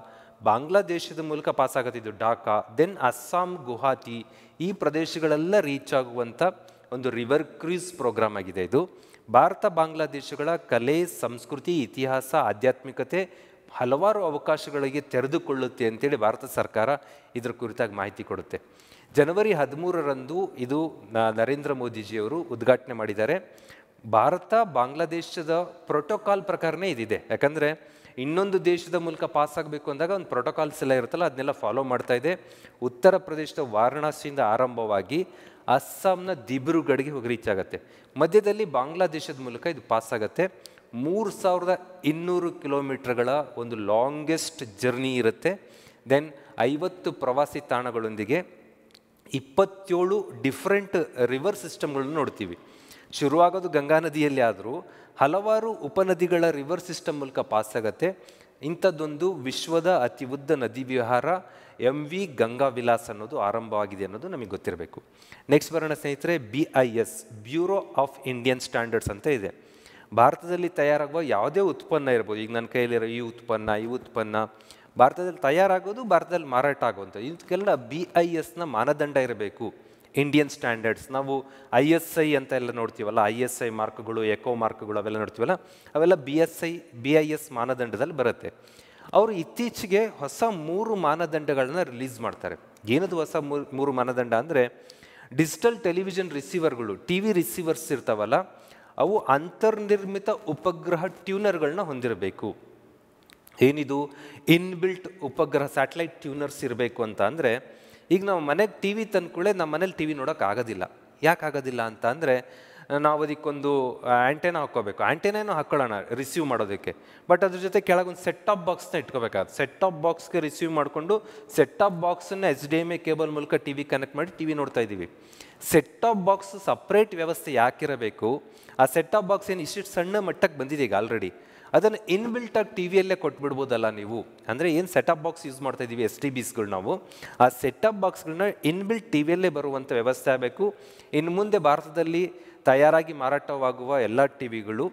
ಬಾಂಗ್ಲಾದೇಶದ ಮೂಲಕ ಪಾಸಾಗತ್ತಿದ್ದು ಢಾಕಾ, ದೆನ್ ಅಸ್ಸಾಂ ಗುವಾಹಟಿ, ಈ ಪ್ರದೇಶಗಳೆಲ್ಲ ರೀಚ್ ಆಗುವಂಥ ಒಂದು ರಿವರ್ ಕ್ರೂಸ್ ಪ್ರೋಗ್ರಾಮ್ ಆಗಿದೆ ಇದು. ಭಾರತ ಬಾಂಗ್ಲಾದೇಶಗಳ ಕಲೆ, ಸಂಸ್ಕೃತಿ, ಇತಿಹಾಸ, ಆಧ್ಯಾತ್ಮಿಕತೆ ಹಲವಾರು ಅವಕಾಶಗಳಿಗೆ ತೆರೆದುಕೊಳ್ಳುತ್ತೆ ಅಂತೇಳಿ ಭಾರತ ಸರ್ಕಾರ ಇದರ ಕುರಿತಾಗಿ ಮಾಹಿತಿ ಕೊಡುತ್ತೆ. ಜನವರಿ 13ರಂದು ಇದು ನರೇಂದ್ರ ಮೋದಿಜಿಯವರು ಉದ್ಘಾಟನೆ ಮಾಡಿದ್ದಾರೆ. ಭಾರತ ಬಾಂಗ್ಲಾದೇಶದ ಪ್ರೋಟೋಕಾಲ್ ಪ್ರಕಾರನೇ ಇದಿದೆ. ಯಾಕಂದರೆ ಇನ್ನೊಂದು ದೇಶದ ಮೂಲಕ ಪಾಸ್ ಆಗಬೇಕು ಅಂದಾಗ ಒಂದು ಪ್ರೋಟೋಕಾಲ್ಸ್ ಎಲ್ಲ ಇರುತ್ತಲ್ಲ, ಅದನ್ನೆಲ್ಲ ಫಾಲೋ ಮಾಡ್ತಾ ಇದೆ. ಉತ್ತರ ಪ್ರದೇಶದ ವಾರಣಾಸಿಯಿಂದ ಆರಂಭವಾಗಿ ಅಸ್ಸಾಂನ ದಿಬ್ರುಗಢ್ಗೆ ಹೋಗಿ ರೀಚ್ ಆಗುತ್ತೆ. ಮಧ್ಯದಲ್ಲಿ ಬಾಂಗ್ಲಾದೇಶದ ಮೂಲಕ ಇದು ಪಾಸ್ ಆಗುತ್ತೆ. 3200 ಕಿಲೋಮೀಟರ್ಗಳ ಒಂದು ಲಾಂಗೆಸ್ಟ್ ಜರ್ನಿ ಇರುತ್ತೆ. ದೆನ್ 50 ಪ್ರವಾಸಿ ತಾಣಗಳೊಂದಿಗೆ 27 ಡಿಫ್ರೆಂಟ್ ರಿವರ್ ಸಿಸ್ಟಮ್ಗಳನ್ನು ನೋಡ್ತೀವಿ. ಶುರುವಾಗೋದು ಗಂಗಾ ನದಿಯಲ್ಲಿ ಆದರೂ ಹಲವಾರು ಉಪನದಿಗಳ ರಿವರ್ ಸಿಸ್ಟಮ್ ಮೂಲಕ ಪಾಸ್ ಆಗುತ್ತೆ. ಇಂಥದ್ದೊಂದು ವಿಶ್ವದ ಅತಿ ಉದ್ದ ನದಿ ವಿಹಾರ MV ಗಂಗಾ ವಿಲಾಸ್ ಅನ್ನೋದು ಆರಂಭವಾಗಿದೆ ಅನ್ನೋದು ನಮಗೆ ಗೊತ್ತಿರಬೇಕು. ನೆಕ್ಸ್ಟ್ ಬರೋಣ ಸ್ನೇಹಿತರೆ, BIS bureau of Indian standards ಅಂತ ಇದೆ. ಭಾರತದಲ್ಲಿ ತಯಾರಾಗುವ ಯಾವುದೇ ಉತ್ಪನ್ನ ಇರ್ಬೋದು, ಈಗ ನನ್ನ ಕೈಯಲ್ಲಿರೋ ಈ ಉತ್ಪನ್ನ ಭಾರತದಲ್ಲಿ ತಯಾರಾಗೋದು, ಭಾರತದಲ್ಲಿ ಮಾರಾಟ ಆಗುವಂಥ ಇದಕ್ಕೆಲ್ಲ BISನ ಮಾನದಂಡ ಇರಬೇಕು. ಇಂಡಿಯನ್ ಸ್ಟ್ಯಾಂಡರ್ಡ್ಸ್, ನಾವು ISI ಅಂತ ಎಲ್ಲ ನೋಡ್ತೀವಲ್ಲ, ISI ಮಾರ್ಕ್ಗಳು, ಎಕೋ ಮಾರ್ಕ್ಗಳು ಅವೆಲ್ಲ ನೋಡ್ತೀವಲ್ಲ, ಅವೆಲ್ಲ BIS ಮಾನದಂಡದಲ್ಲಿ ಬರುತ್ತೆ. ಅವರು ಇತ್ತೀಚೆಗೆ ಹೊಸ 3 ಮಾನದಂಡಗಳನ್ನ ರಿಲೀಸ್ ಮಾಡ್ತಾರೆ. ಏನದು ಹೊಸ 3 ಮಾನದಂಡ ಅಂದರೆ, ಡಿಜಿಟಲ್ ಟೆಲಿವಿಷನ್ ರಿಸೀವರ್ಗಳು, TV ರಿಸೀವರ್ಸ್ ಇರ್ತಾವಲ್ಲ, ಅವು ಅಂತರ್ನಿರ್ಮಿತ ಉಪಗ್ರಹ ಟ್ಯೂನರ್ಗಳನ್ನ ಹೊಂದಿರಬೇಕು. ಏನಿದು ಇನ್ಬಿಲ್ಟ್ ಉಪಗ್ರಹ ಸ್ಯಾಟಲೈಟ್ ಟ್ಯೂನರ್ಸ್ ಇರಬೇಕು ಅಂತ ಅಂದರೆ, ಈಗ ನಾವು ಮನೆಗೆ TV ತಂದ್ಕೊಳ್ಳೆ ನಮ್ಮ ಮನೇಲಿ TV ನೋಡೋಕ್ಕಾಗೋದಿಲ್ಲ. ಯಾಕೆ ಆಗೋದಿಲ್ಲ ಅಂತ ಅಂದರೆ, ನಾವು ಅದಕ್ಕೊಂದು ಆ್ಯಂಟೆನಾ ಹಾಕ್ಕೋಬೇಕು. ಆ್ಯಂಟೆನಾನು ಹಾಕ್ಕೊಳ್ಳೋಣ ರಿಸೀವ್ ಮಾಡೋದಕ್ಕೆ, ಬಟ್ ಅದ್ರ ಜೊತೆ ಕೆಳಗೊಂದು ಸೆಟ್ ಟಾಪ್ ಬಾಕ್ಸ್ನ ಇಟ್ಕೋಬೇಕಾಗುತ್ತೆ. ಸೆಟ್ ಟಾಪ್ ಬಾಕ್ಸ್ಗೆ ರಿಸೀವ್ ಮಾಡಿಕೊಂಡು ಸೆಟ್ ಟಾಪ್ ಬಾಕ್ಸನ್ನು HDMI ಕೇಬಲ್ ಮೂಲಕ TV ಕನೆಕ್ಟ್ ಮಾಡಿ TV ನೋಡ್ತಾ ಇದ್ದೀವಿ. ಸೆಟ್ ಟಾಪ್ ಬಾಕ್ಸ್ ಸಪ್ರೇಟ್ ವ್ಯವಸ್ಥೆ ಯಾಕಿರಬೇಕು? ಆ ಸೆಟ್ ಟಾಪ್ ಬಾಕ್ಸ್ ಏನು ಇಷ್ಟು ಸಣ್ಣ ಮಟ್ಟಕ್ಕೆ ಬಂದಿದೆ ಈಗ ಆಲ್ರೆಡಿ, ಅದನ್ನು ಇನ್ಬಿಲ್ಟಾಗಿ TVಯಲ್ಲೇ ಕೊಟ್ಬಿಡ್ಬೋದಲ್ಲ ನೀವು. ಅಂದರೆ ಏನು ಸೆಟಪ್ ಬಾಕ್ಸ್ ಯೂಸ್ ಮಾಡ್ತಾ ಇದ್ದೀವಿ STBಸ್ಗಳು, ನಾವು ಆ ಸೆಟಪ್ ಬಾಕ್ಸ್ಗಳನ್ನ ಇನ್ಬಿಲ್ಟ್ TVಯಲ್ಲೇ ಬರುವಂಥ ವ್ಯವಸ್ಥೆ ಆಗಬೇಕು. ಇನ್ನು ಮುಂದೆ ಭಾರತದಲ್ಲಿ ತಯಾರಾಗಿ ಮಾರಾಟವಾಗುವ ಎಲ್ಲ TVಗಳು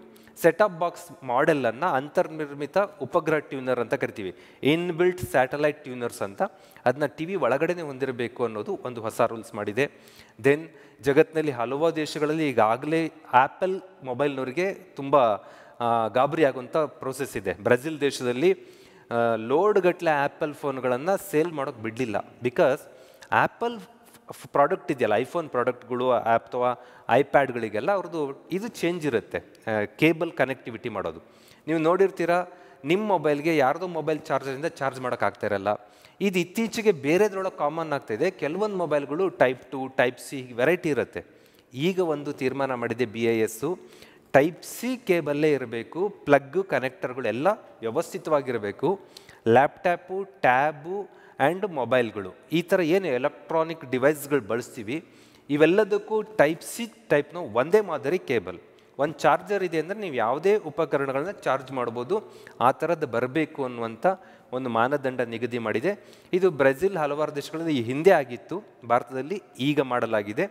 ಸೆಟಪ್ ಬಾಕ್ಸ್ ಮಾಡೆಲನ್ನು ಅಂತರ್ನಿರ್ಮಿತ ಉಪಗ್ರಹ ಟ್ಯೂನರ್ ಅಂತ ಕರಿತೀವಿ, ಇನ್ಬಿಲ್ಟ್ ಸ್ಯಾಟಲೈಟ್ ಟ್ಯೂನರ್ಸ್ ಅಂತ. ಅದನ್ನ TV ಒಳಗಡೆ ಹೊಂದಿರಬೇಕು ಅನ್ನೋದು ಒಂದು ಹೊಸ ರೂಲ್ಸ್ ಮಾಡಿದೆ. ದೆನ್ ಜಗತ್ತಿನಲ್ಲಿ ಹಲವು ದೇಶಗಳಲ್ಲಿ ಈಗಾಗಲೇ ಆ್ಯಪಲ್ ಮೊಬೈಲ್ನವರಿಗೆ ತುಂಬ ಗಾಬರಿ ಆಗುವಂಥ ಪ್ರೋಸೆಸ್ ಇದೆ. ಬ್ರೆಜಿಲ್ ದೇಶದಲ್ಲಿ ಲೋಡ್ ಗಟ್ಟಲೆ ಆ್ಯಪಲ್ ಫೋನ್ಗಳನ್ನು ಸೇಲ್ ಮಾಡೋಕ್ಕೆ ಬಿಡಲಿಲ್ಲ. ಬಿಕಾಸ್ ಆ್ಯಪಲ್ ಪ್ರಾಡಕ್ಟ್ ಇದೆಯಲ್ಲ, ಐಫೋನ್ ಪ್ರಾಡಕ್ಟ್ಗಳು ಅಥವಾ ಐಪ್ಯಾಡ್ಗಳಿಗೆಲ್ಲ ಅವ್ರದ್ದು ಇದು ಚೇಂಜ್ ಇರುತ್ತೆ, ಕೇಬಲ್ ಕನೆಕ್ಟಿವಿಟಿ ಮಾಡೋದು. ನೀವು ನೋಡಿರ್ತೀರ, ನಿಮ್ಮ ಮೊಬೈಲ್ಗೆ ಯಾರ್ದೋ ಮೊಬೈಲ್ ಚಾರ್ಜರಿಂದ ಚಾರ್ಜ್ ಮಾಡೋಕ್ಕಾಗ್ತಾ ಇರಲ್ಲ. ಇದು ಇತ್ತೀಚೆಗೆ ಬೇರೆದ್ರೊಳಗೆ ಕಾಮನ್ ಆಗ್ತಾಯಿದೆ. ಕೆಲವೊಂದು ಮೊಬೈಲ್ಗಳು ಟೈಪ್ 2, ಟೈಪ್ ಸಿ ವೆರೈಟಿ ಇರುತ್ತೆ. ಈಗ ಒಂದು ತೀರ್ಮಾನ ಮಾಡಿದೆ BIS, ಟೈಪ್ ಸಿ ಕೇಬಲ್ಲೇ ಇರಬೇಕು, ಪ್ಲಗ್ಗು ಕನೆಕ್ಟರ್ಗಳೆಲ್ಲ ವ್ಯವಸ್ಥಿತವಾಗಿರಬೇಕು. ಲ್ಯಾಪ್ಟಾಪು, ಟ್ಯಾಬು ಆ್ಯಂಡ್ ಮೊಬೈಲ್ಗಳು, ಈ ಥರ ಏನು ಎಲೆಕ್ಟ್ರಾನಿಕ್ ಡಿವೈಸ್ಗಳು ಬಳಸ್ತೀವಿ, ಇವೆಲ್ಲದಕ್ಕೂ ಟೈಪ್ ಸಿ ಟೈಪ್ನ ಒಂದೇ ಮಾದರಿ ಕೇಬಲ್. ಒಂದು ಚಾರ್ಜರ್ ಇದೆ ಅಂದರೆ ನೀವು ಯಾವುದೇ ಉಪಕರಣಗಳನ್ನ ಚಾರ್ಜ್ ಮಾಡ್ಬೋದು, ಆ ಥರದ್ದು ಬರಬೇಕು ಅನ್ನುವಂಥ ಒಂದು ಮಾನದಂಡ ನಿಗದಿ ಮಾಡಿದೆ. ಇದು ಬ್ರೆಜಿಲ್ ಹಲವಾರು ದೇಶಗಳಲ್ಲಿ ಹಿಂದೆ ಆಗಿತ್ತು, ಭಾರತದಲ್ಲಿ ಈಗ ಮಾಡಲಾಗಿದೆ.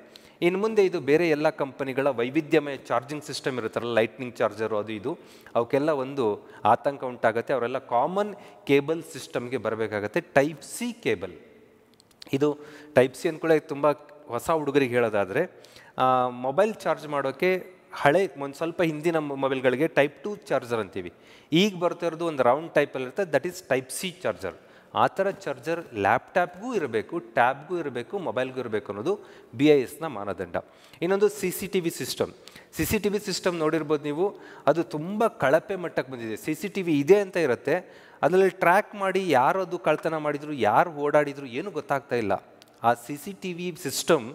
ಇನ್ನು ಮುಂದೆ ಇದು ಬೇರೆ ಎಲ್ಲ ಕಂಪನಿಗಳ ವೈವಿಧ್ಯಮಯ ಚಾರ್ಜಿಂಗ್ ಸಿಸ್ಟಮ್ ಇರುತ್ತಲ್ಲ, ಲೈಟ್ನಿಂಗ್ ಚಾರ್ಜರು ಅದು ಇದು, ಅವಕ್ಕೆಲ್ಲ ಒಂದು ಆತಂಕ ಉಂಟಾಗುತ್ತೆ. ಅವರೆಲ್ಲ ಕಾಮನ್ ಕೇಬಲ್ ಸಿಸ್ಟಮ್ಗೆ ಬರಬೇಕಾಗತ್ತೆ. ಟೈಪ್ ಸಿ ಕೇಬಲ್, ಇದು ಟೈಪ್ ಸಿ ಅಂದ್ಕೊಳ್ಳೆ ತುಂಬ ಹೊಸ ಹುಡುಗರಿಗೆ ಹೇಳೋದಾದರೆ, ಮೊಬೈಲ್ ಚಾರ್ಜ್ ಮಾಡೋಕ್ಕೆ ಹಳೆ ಒಂದು ಸ್ವಲ್ಪ ಹಿಂದಿನ ಮೊಬೈಲ್ಗಳಿಗೆ ಟೈಪ್ 2 ಚಾರ್ಜರ್ ಅಂತೀವಿ. ಈಗ ಬರ್ತಾ ಇರೋದು ಒಂದು ರೌಂಡ್ ಟೈಪಲ್ಲಿ ಇರುತ್ತೆ, that is type C charger. ಆ ಥರ ಚಾರ್ಜರ್ ಲ್ಯಾಪ್ಟಾಪ್ಗೂ ಇರಬೇಕು, ಟ್ಯಾಬ್ಗೂ ಇರಬೇಕು, ಮೊಬೈಲ್ಗೂ ಇರಬೇಕು ಅನ್ನೋದು BISನ ಮಾನದಂಡ. ಇನ್ನೊಂದು CCTV ಸಿಸ್ಟಮ್. CCTV ಸಿಸ್ಟಮ್ ನೋಡಿರ್ಬೋದು ನೀವು, ಅದು ತುಂಬ ಕಳಪೆ ಮಟ್ಟಕ್ಕೆ ಬಂದಿದೆ. CCTV ಇದೆ ಅಂತ ಇರುತ್ತೆ, ಅದರಲ್ಲಿ ಟ್ರ್ಯಾಕ್ ಮಾಡಿ ಯಾರು ಅದು ಕಳ್ತನ ಮಾಡಿದ್ರು, ಯಾರು ಓಡಾಡಿದ್ರು ಏನು ಗೊತ್ತಾಗ್ತಾ ಇಲ್ಲ. ಆ CCTV system,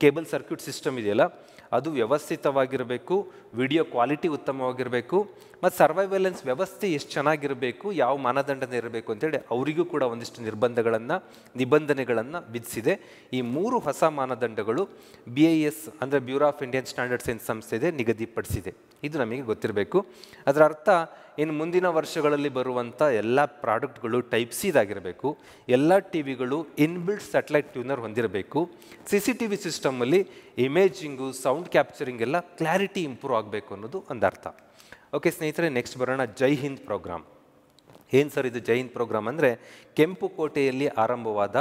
cable circuit system ಇದೆಯಲ್ಲ, ಅದು ವ್ಯವಸ್ಥಿತವಾಗಿರಬೇಕು, ವಿಡಿಯೋ ಕ್ವಾಲಿಟಿ ಉತ್ತಮವಾಗಿರಬೇಕು, ಮತ್ತು ಸರ್ವೈಲೆನ್ಸ್ ವ್ಯವಸ್ಥೆ ಎಷ್ಟು ಚೆನ್ನಾಗಿರಬೇಕು, ಯಾವ ಮಾನದಂಡನೇ ಇರಬೇಕು ಅಂತೇಳಿ ಅವರಿಗೂ ಕೂಡ ಒಂದಿಷ್ಟು ನಿಬಂಧನೆಗಳನ್ನು ವಿಧಿಸಿದೆ. ಈ 3 ಹೊಸ ಮಾನದಂಡಗಳು BIS ಅಂದರೆ ಬ್ಯೂರೋ ಆಫ್ ಇಂಡಿಯನ್ ಸ್ಟ್ಯಾಂಡರ್ಡ್ಸ್ ಏನು ಸಂಸ್ಥೆ ಇದೆ ನಿಗದಿಪಡಿಸಿದೆ. ಇದು ನಮಗೆ ಗೊತ್ತಿರಬೇಕು. ಅದರ ಅರ್ಥ ಇನ್ನು ಮುಂದಿನ ವರ್ಷಗಳಲ್ಲಿ ಬರುವಂಥ ಎಲ್ಲ ಪ್ರಾಡಕ್ಟ್ಗಳು ಟೈಪ್ ಸಿದಾಗಿರಬೇಕು, ಎಲ್ಲ ಟಿವಿಗಳು ಇನ್ಬಿಲ್ಟ್ ಸ್ಯಾಟಲೈಟ್ ಟ್ಯೂನರ್ ಹೊಂದಿರಬೇಕು, CCTV ಸಿಸ್ಟಮಲ್ಲಿ ಇಮೇಜಿಂಗು, ಸೌಂಡ್ ಕ್ಯಾಪ್ಚರಿಂಗ್ ಎಲ್ಲ ಕ್ಲಾರಿಟಿ ಇಂಪ್ರೂವ್ ಆಗಬೇಕು ಅನ್ನೋದು ಒಂದು ಅರ್ಥ. ಓಕೆ ಸ್ನೇಹಿತರೆ, ನೆಕ್ಸ್ಟ್ ಬರೋಣ ಜೈ ಹಿಂದ್ ಪ್ರೋಗ್ರಾಮ್. ಏನು ಸರ್ ಇದು ಜೈ ಹಿಂದ್ ಪ್ರೋಗ್ರಾಮ್ ಅಂದರೆ, ಕೆಂಪುಕೋಟೆಯಲ್ಲಿ ಆರಂಭವಾದ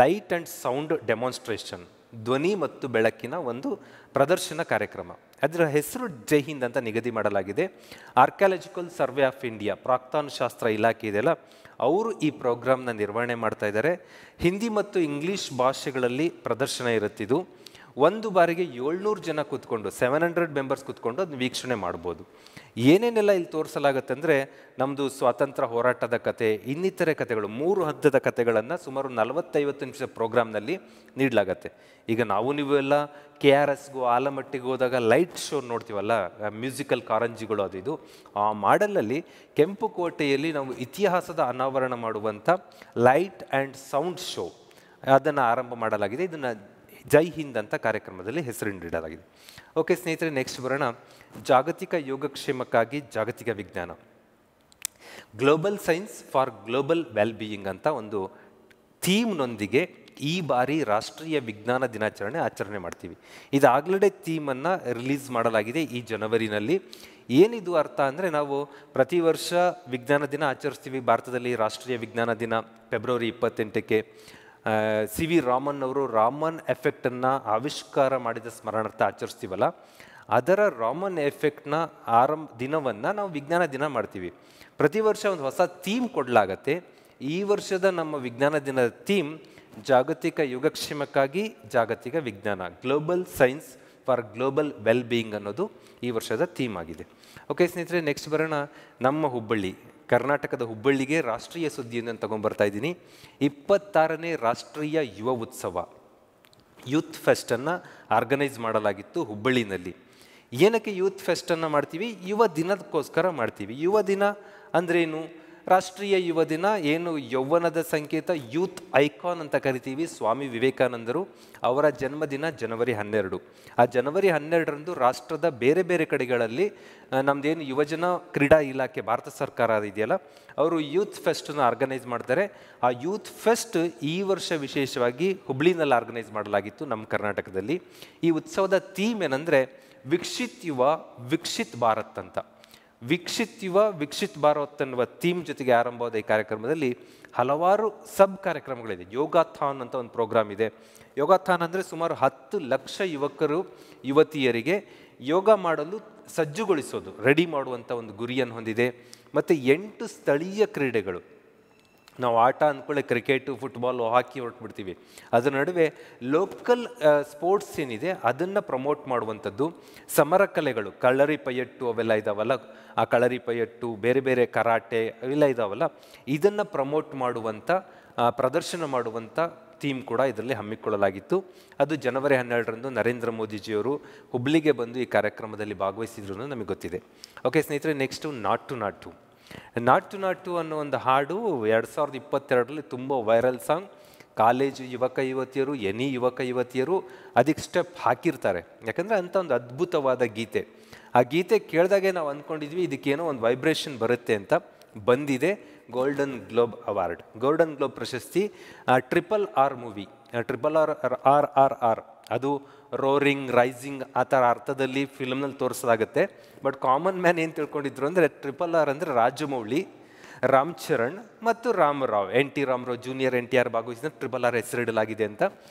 ಲೈಟ್ ಆ್ಯಂಡ್ ಸೌಂಡ್ ಡೆಮಾನ್ಸ್ಟ್ರೇಷನ್, ಧ್ವನಿ ಮತ್ತು ಬೆಳಕಿನ ಒಂದು ಪ್ರದರ್ಶನ ಕಾರ್ಯಕ್ರಮ. ಅದರ ಹೆಸರು ಜೈ ಹಿಂದ್ ಅಂತ ನಿಗದಿ ಮಾಡಲಾಗಿದೆ. ಆರ್ಕಿಯಾಲಜಿಕಲ್ ಸರ್ವೆ ಆಫ್ ಇಂಡಿಯಾ, ಪ್ರಾಕ್ತಾನುಶಾಸ್ತ್ರ ಇಲಾಖೆ ಇದೆಯಲ್ಲ, ಅವರು ಈ ಪ್ರೋಗ್ರಾಮ್ನ ನಿರ್ವಹಣೆ ಮಾಡ್ತಾ ಇದ್ದಾರೆ. ಹಿಂದಿ ಮತ್ತು ಇಂಗ್ಲೀಷ್ ಭಾಷೆಗಳಲ್ಲಿ ಪ್ರದರ್ಶನ ಇರುತ್ತಿದ್ದು, ಒಂದು ಬಾರಿಗೆ 700 ಜನ ಕೂತ್ಕೊಂಡು 700 ಮೆಂಬರ್ಸ್ ಕೂತ್ಕೊಂಡು ಅದನ್ನ ವೀಕ್ಷಣೆ ಮಾಡ್ಬೋದು. ಏನೇನೆಲ್ಲ ಇಲ್ಲಿ ತೋರಿಸಲಾಗುತ್ತೆ ಅಂದರೆ, ನಮ್ಮದು ಸ್ವಾತಂತ್ರ್ಯ ಹೋರಾಟದ ಕತೆ, ಇನ್ನಿತರೆ ಕಥೆಗಳು, 3 ಹಂತದ ಕಥೆಗಳನ್ನು ಸುಮಾರು 40-50 ನಿಮಿಷ ಪ್ರೋಗ್ರಾಮ್ನಲ್ಲಿ ನೀಡಲಾಗತ್ತೆ. ಈಗ ನೀವು ಎಲ್ಲ KRSಗೂ ಆಲಮಟ್ಟಿಗೆ ಹೋದಾಗ ಲೈಟ್ ಶೋ ನೋಡ್ತೀವಲ್ಲ, ಮ್ಯೂಸಿಕಲ್ ಕಾರಂಜಿಗಳು ಅದು ಇದು, ಆ ಮಾಡೆಲಲ್ಲಿ ಕೆಂಪುಕೋಟೆಯಲ್ಲಿ ನಾವು ಇತಿಹಾಸದ ಅನಾವರಣ ಮಾಡುವಂಥ ಲೈಟ್ ಆ್ಯಂಡ್ ಸೌಂಡ್ ಶೋ ಅದನ್ನು ಆರಂಭ ಮಾಡಲಾಗಿದೆ. ಇದನ್ನು ಜೈ ಹಿಂದ್ ಅಂತ ಕಾರ್ಯಕ್ರಮದಲ್ಲಿ ಹೆಸರು ನೀಡಲಾಗಿದೆ. ಓಕೆ ಸ್ನೇಹಿತರೆ, ನೆಕ್ಸ್ಟ್ ಬರೋಣ ಜಾಗತಿಕ ಯೋಗಕ್ಷೇಮಕ್ಕಾಗಿ ಜಾಗತಿಕ ವಿಜ್ಞಾನ, global science for global well being ಅಂತ ಒಂದು ಥೀಮ್ನೊಂದಿಗೆ ಈ ಬಾರಿ ರಾಷ್ಟ್ರೀಯ ವಿಜ್ಞಾನ ದಿನಾಚರಣೆ ಆಚರಣೆ ಮಾಡ್ತೀವಿ. ಇದಾಗಲೇ ಥೀಮನ್ನು ರಿಲೀಸ್ ಮಾಡಲಾಗಿದೆ ಈ ಜನವರಿನಲ್ಲಿ. ಏನಿದು ಅರ್ಥ ಅಂದರೆ, ನಾವು ಪ್ರತಿ ವರ್ಷ ವಿಜ್ಞಾನ ದಿನ ಆಚರಿಸ್ತೀವಿ. ಭಾರತದಲ್ಲಿ ರಾಷ್ಟ್ರೀಯ ವಿಜ್ಞಾನ ದಿನ ಫೆಬ್ರವರಿ 28ಕ್ಕೆ CV ರಾಮನ್ ಅವರು ರಾಮನ್ ಎಫೆಕ್ಟನ್ನು ಆವಿಷ್ಕಾರ ಮಾಡಿದ ಸ್ಮರಣಾರ್ಥ ಆಚರಿಸ್ತೀವಲ್ಲ, ಅದರ ರಾಮನ್ ಎಫೆಕ್ಟ್ನ ದಿನವನ್ನು ನಾವು ವಿಜ್ಞಾನ ದಿನ ಮಾಡ್ತೀವಿ. ಪ್ರತಿ ವರ್ಷ ಒಂದು ಹೊಸ ಥೀಮ್ ಕೊಡಲಾಗತ್ತೆ. ಈ ವರ್ಷದ ನಮ್ಮ ವಿಜ್ಞಾನ ದಿನದ ಥೀಮ್ ಜಾಗತಿಕ ಯೋಗಕ್ಷೇಮಕ್ಕಾಗಿ ಜಾಗತಿಕ ವಿಜ್ಞಾನ, global science for global well being ಅನ್ನೋದು ಈ ವರ್ಷದ ಥೀಮ್ ಆಗಿದೆ. ಓಕೆ ಸ್ನೇಹಿತರೆ, ನೆಕ್ಸ್ಟ್ ಬರೋಣ ನಮ್ಮ ಹುಬ್ಬಳ್ಳಿ, ಕರ್ನಾಟಕದ ಹುಬ್ಬಳ್ಳಿಗೆ ರಾಷ್ಟ್ರೀಯ ಸುದ್ದಿಯನ್ನು ತಗೊಂಡ್ಬರ್ತಾ ಇದ್ದೀನಿ. 26ನೇ ರಾಷ್ಟ್ರೀಯ ಯುವ ಉತ್ಸವ, ಯೂತ್ ಫೆಸ್ಟನ್ನು ಆರ್ಗನೈಸ್ ಮಾಡಲಾಗಿತ್ತು ಹುಬ್ಬಳ್ಳಿನಲ್ಲಿ. ಏನಕ್ಕೆ ಯೂತ್ ಫೆಸ್ಟನ್ನು ಮಾಡ್ತೀವಿ? ಯುವ ದಿನಕ್ಕೋಸ್ಕರ ಮಾಡ್ತೀವಿ. ಯುವ ದಿನ ಅಂದ್ರೇನು? ರಾಷ್ಟ್ರೀಯ ಯುವ ದಿನ ಏನು ಯೌವನದ ಸಂಕೇತ, ಯೂತ್ ಐಕಾನ್ ಅಂತ ಕರಿತೀವಿ. ಸ್ವಾಮಿ ವಿವೇಕಾನಂದರು ಅವರ ಜನ್ಮದಿನ ಜನವರಿ 12. ಆ ಜನವರಿ 12ರಂದು ರಾಷ್ಟ್ರದ ಬೇರೆ ಬೇರೆ ಕಡೆಗಳಲ್ಲಿ ನಮ್ಮದೇನು ಯುವಜನ ಕ್ರೀಡಾ ಇಲಾಖೆ ಭಾರತ ಸರ್ಕಾರ ಇದೆಯಲ್ಲ, ಅವರು ಯೂತ್ ಫೆಸ್ಟನ್ನು ಆರ್ಗನೈಸ್ ಮಾಡ್ತಾರೆ. ಆ ಯೂತ್ ಫೆಸ್ಟ್ ಈ ವರ್ಷ ವಿಶೇಷವಾಗಿ ಹುಬ್ಳಿನಲ್ಲಿ ಆರ್ಗನೈಸ್ ಮಾಡಲಾಗಿತ್ತು ನಮ್ಮ ಕರ್ನಾಟಕದಲ್ಲಿ. ಈ ಉತ್ಸವದ ಥೀಮ್ ಏನಂದರೆ, ವಿಕಸಿತ್ ಯುವ ವಿಕಸಿತ್ ಭಾರತ್ ಅಂತ. ವಿಕಸಿತ್ ಯುವ ವಿಕಸಿತ್ ಭಾರತ್ ಅನ್ನುವ ಥೀಮ್ ಜೊತೆಗೆ ಆರಂಭವಾದ ಈ ಕಾರ್ಯಕ್ರಮದಲ್ಲಿ ಹಲವಾರು ಸಬ್ ಕಾರ್ಯಕ್ರಮಗಳಿದೆ. ಯೋಗಾಥಾನ್ ಅಂತ ಒಂದು ಪ್ರೋಗ್ರಾಮ್ ಇದೆ. ಯೋಗಾಥಾನ್ ಅಂದರೆ ಸುಮಾರು 10 ಲಕ್ಷ ಯುವಕರು ಯುವತಿಯರಿಗೆ ಯೋಗ ಮಾಡಲು ಸಜ್ಜುಗೊಳಿಸೋದು, ರೆಡಿ ಮಾಡುವಂಥ ಒಂದು ಗುರಿಯನ್ನು ಹೊಂದಿದೆ. ಮತ್ತು 8 ಸ್ಥಳೀಯ ಕ್ರೀಡೆಗಳು, ನಾವು ಆಟ ಅಂದ್ಕೊಳ್ಳಿ ಕ್ರಿಕೆಟು, ಫುಟ್ಬಾಲು, ಹಾಕಿ ಹೊರಟ್ಬಿಡ್ತೀವಿ. ಅದರ ನಡುವೆ ಲೋಕಲ್ ಸ್ಪೋರ್ಟ್ಸ್ ಏನಿದೆ ಅದನ್ನು ಪ್ರಮೋಟ್ ಮಾಡುವಂಥದ್ದು. ಸಮರ ಕಲೆಗಳು, ಕಳರಿ ಪಯಟ್ಟು ಅವೆಲ್ಲ ಇದ್ದಾವಲ್ಲ, ಆ ಕಳರಿ ಪಯಟ್ಟು, ಬೇರೆ ಬೇರೆ ಕರಾಟೆ ಅವೆಲ್ಲ ಇದ್ದಾವಲ್ಲ, ಇದನ್ನು ಪ್ರಮೋಟ್ ಮಾಡುವಂಥ, ಪ್ರದರ್ಶನ ಮಾಡುವಂಥ ಥೀಮ್ ಕೂಡ ಇದರಲ್ಲಿ ಹಮ್ಮಿಕೊಳ್ಳಲಾಗಿತ್ತು. ಅದು ಜನವರಿ 12ರಂದು ನರೇಂದ್ರ ಮೋದಿಜಿಯವರು ಹುಬ್ಳಿಗೆ ಬಂದು ಈ ಕಾರ್ಯಕ್ರಮದಲ್ಲಿ ಭಾಗವಹಿಸಿದ್ರು ಅನ್ನೋದು ನಮಗೆ ಗೊತ್ತಿದೆ. ಓಕೆ ಸ್ನೇಹಿತರೆ, ನೆಕ್ಸ್ಟು ನಾಟು ನಾಟು. ನಾಟು ನಾಟು ಅನ್ನೋ ಒಂದು ಹಾಡು 2022ರಲ್ಲಿ ತುಂಬ ವೈರಲ್ ಸಾಂಗ್. ಕಾಲೇಜು ಯುವಕ ಯುವತಿಯರು, ಎನಿ ಯುವಕ ಯುವತಿಯರು ಅದಕ್ಕೆ ಸ್ಟೆಪ್ ಹಾಕಿರ್ತಾರೆ. ಯಾಕಂದರೆ ಅಂಥ ಒಂದು ಅದ್ಭುತವಾದ ಗೀತೆ. ಆ ಗೀತೆ ಕೇಳಿದಾಗೆ ನಾವು ಅಂದ್ಕೊಂಡಿದ್ವಿ ಇದಕ್ಕೇನೋ ಒಂದು ವೈಬ್ರೇಷನ್ ಬರುತ್ತೆ ಅಂತ. ಬಂದಿದೆ golden globe award, golden globe ಪ್ರಶಸ್ತಿ. RRR ಮೂವಿ, RRR ಅದು ರೋರಿಂಗ್, ರೈಸಿಂಗ್ ಆ ಥರ ಅರ್ಥದಲ್ಲಿ ಫಿಲ್ಮ್ನಲ್ಲಿ ತೋರಿಸಲಾಗುತ್ತೆ. ಬಟ್ ಕಾಮನ್ ಮ್ಯಾನ್ ಏನು ತಿಳ್ಕೊಂಡಿದ್ರು ಅಂದರೆ RRR ಅಂದರೆ ರಾಜಮೌಳಿ, ರಾಮ್ ಚರಣ್ ಮತ್ತು Ramarao, NT Ramarao junior NTR ಭಾಗವಹಿಸಿದ RRR ಹೆಸರಿಡಲಾಗಿದೆ ಅಂತ.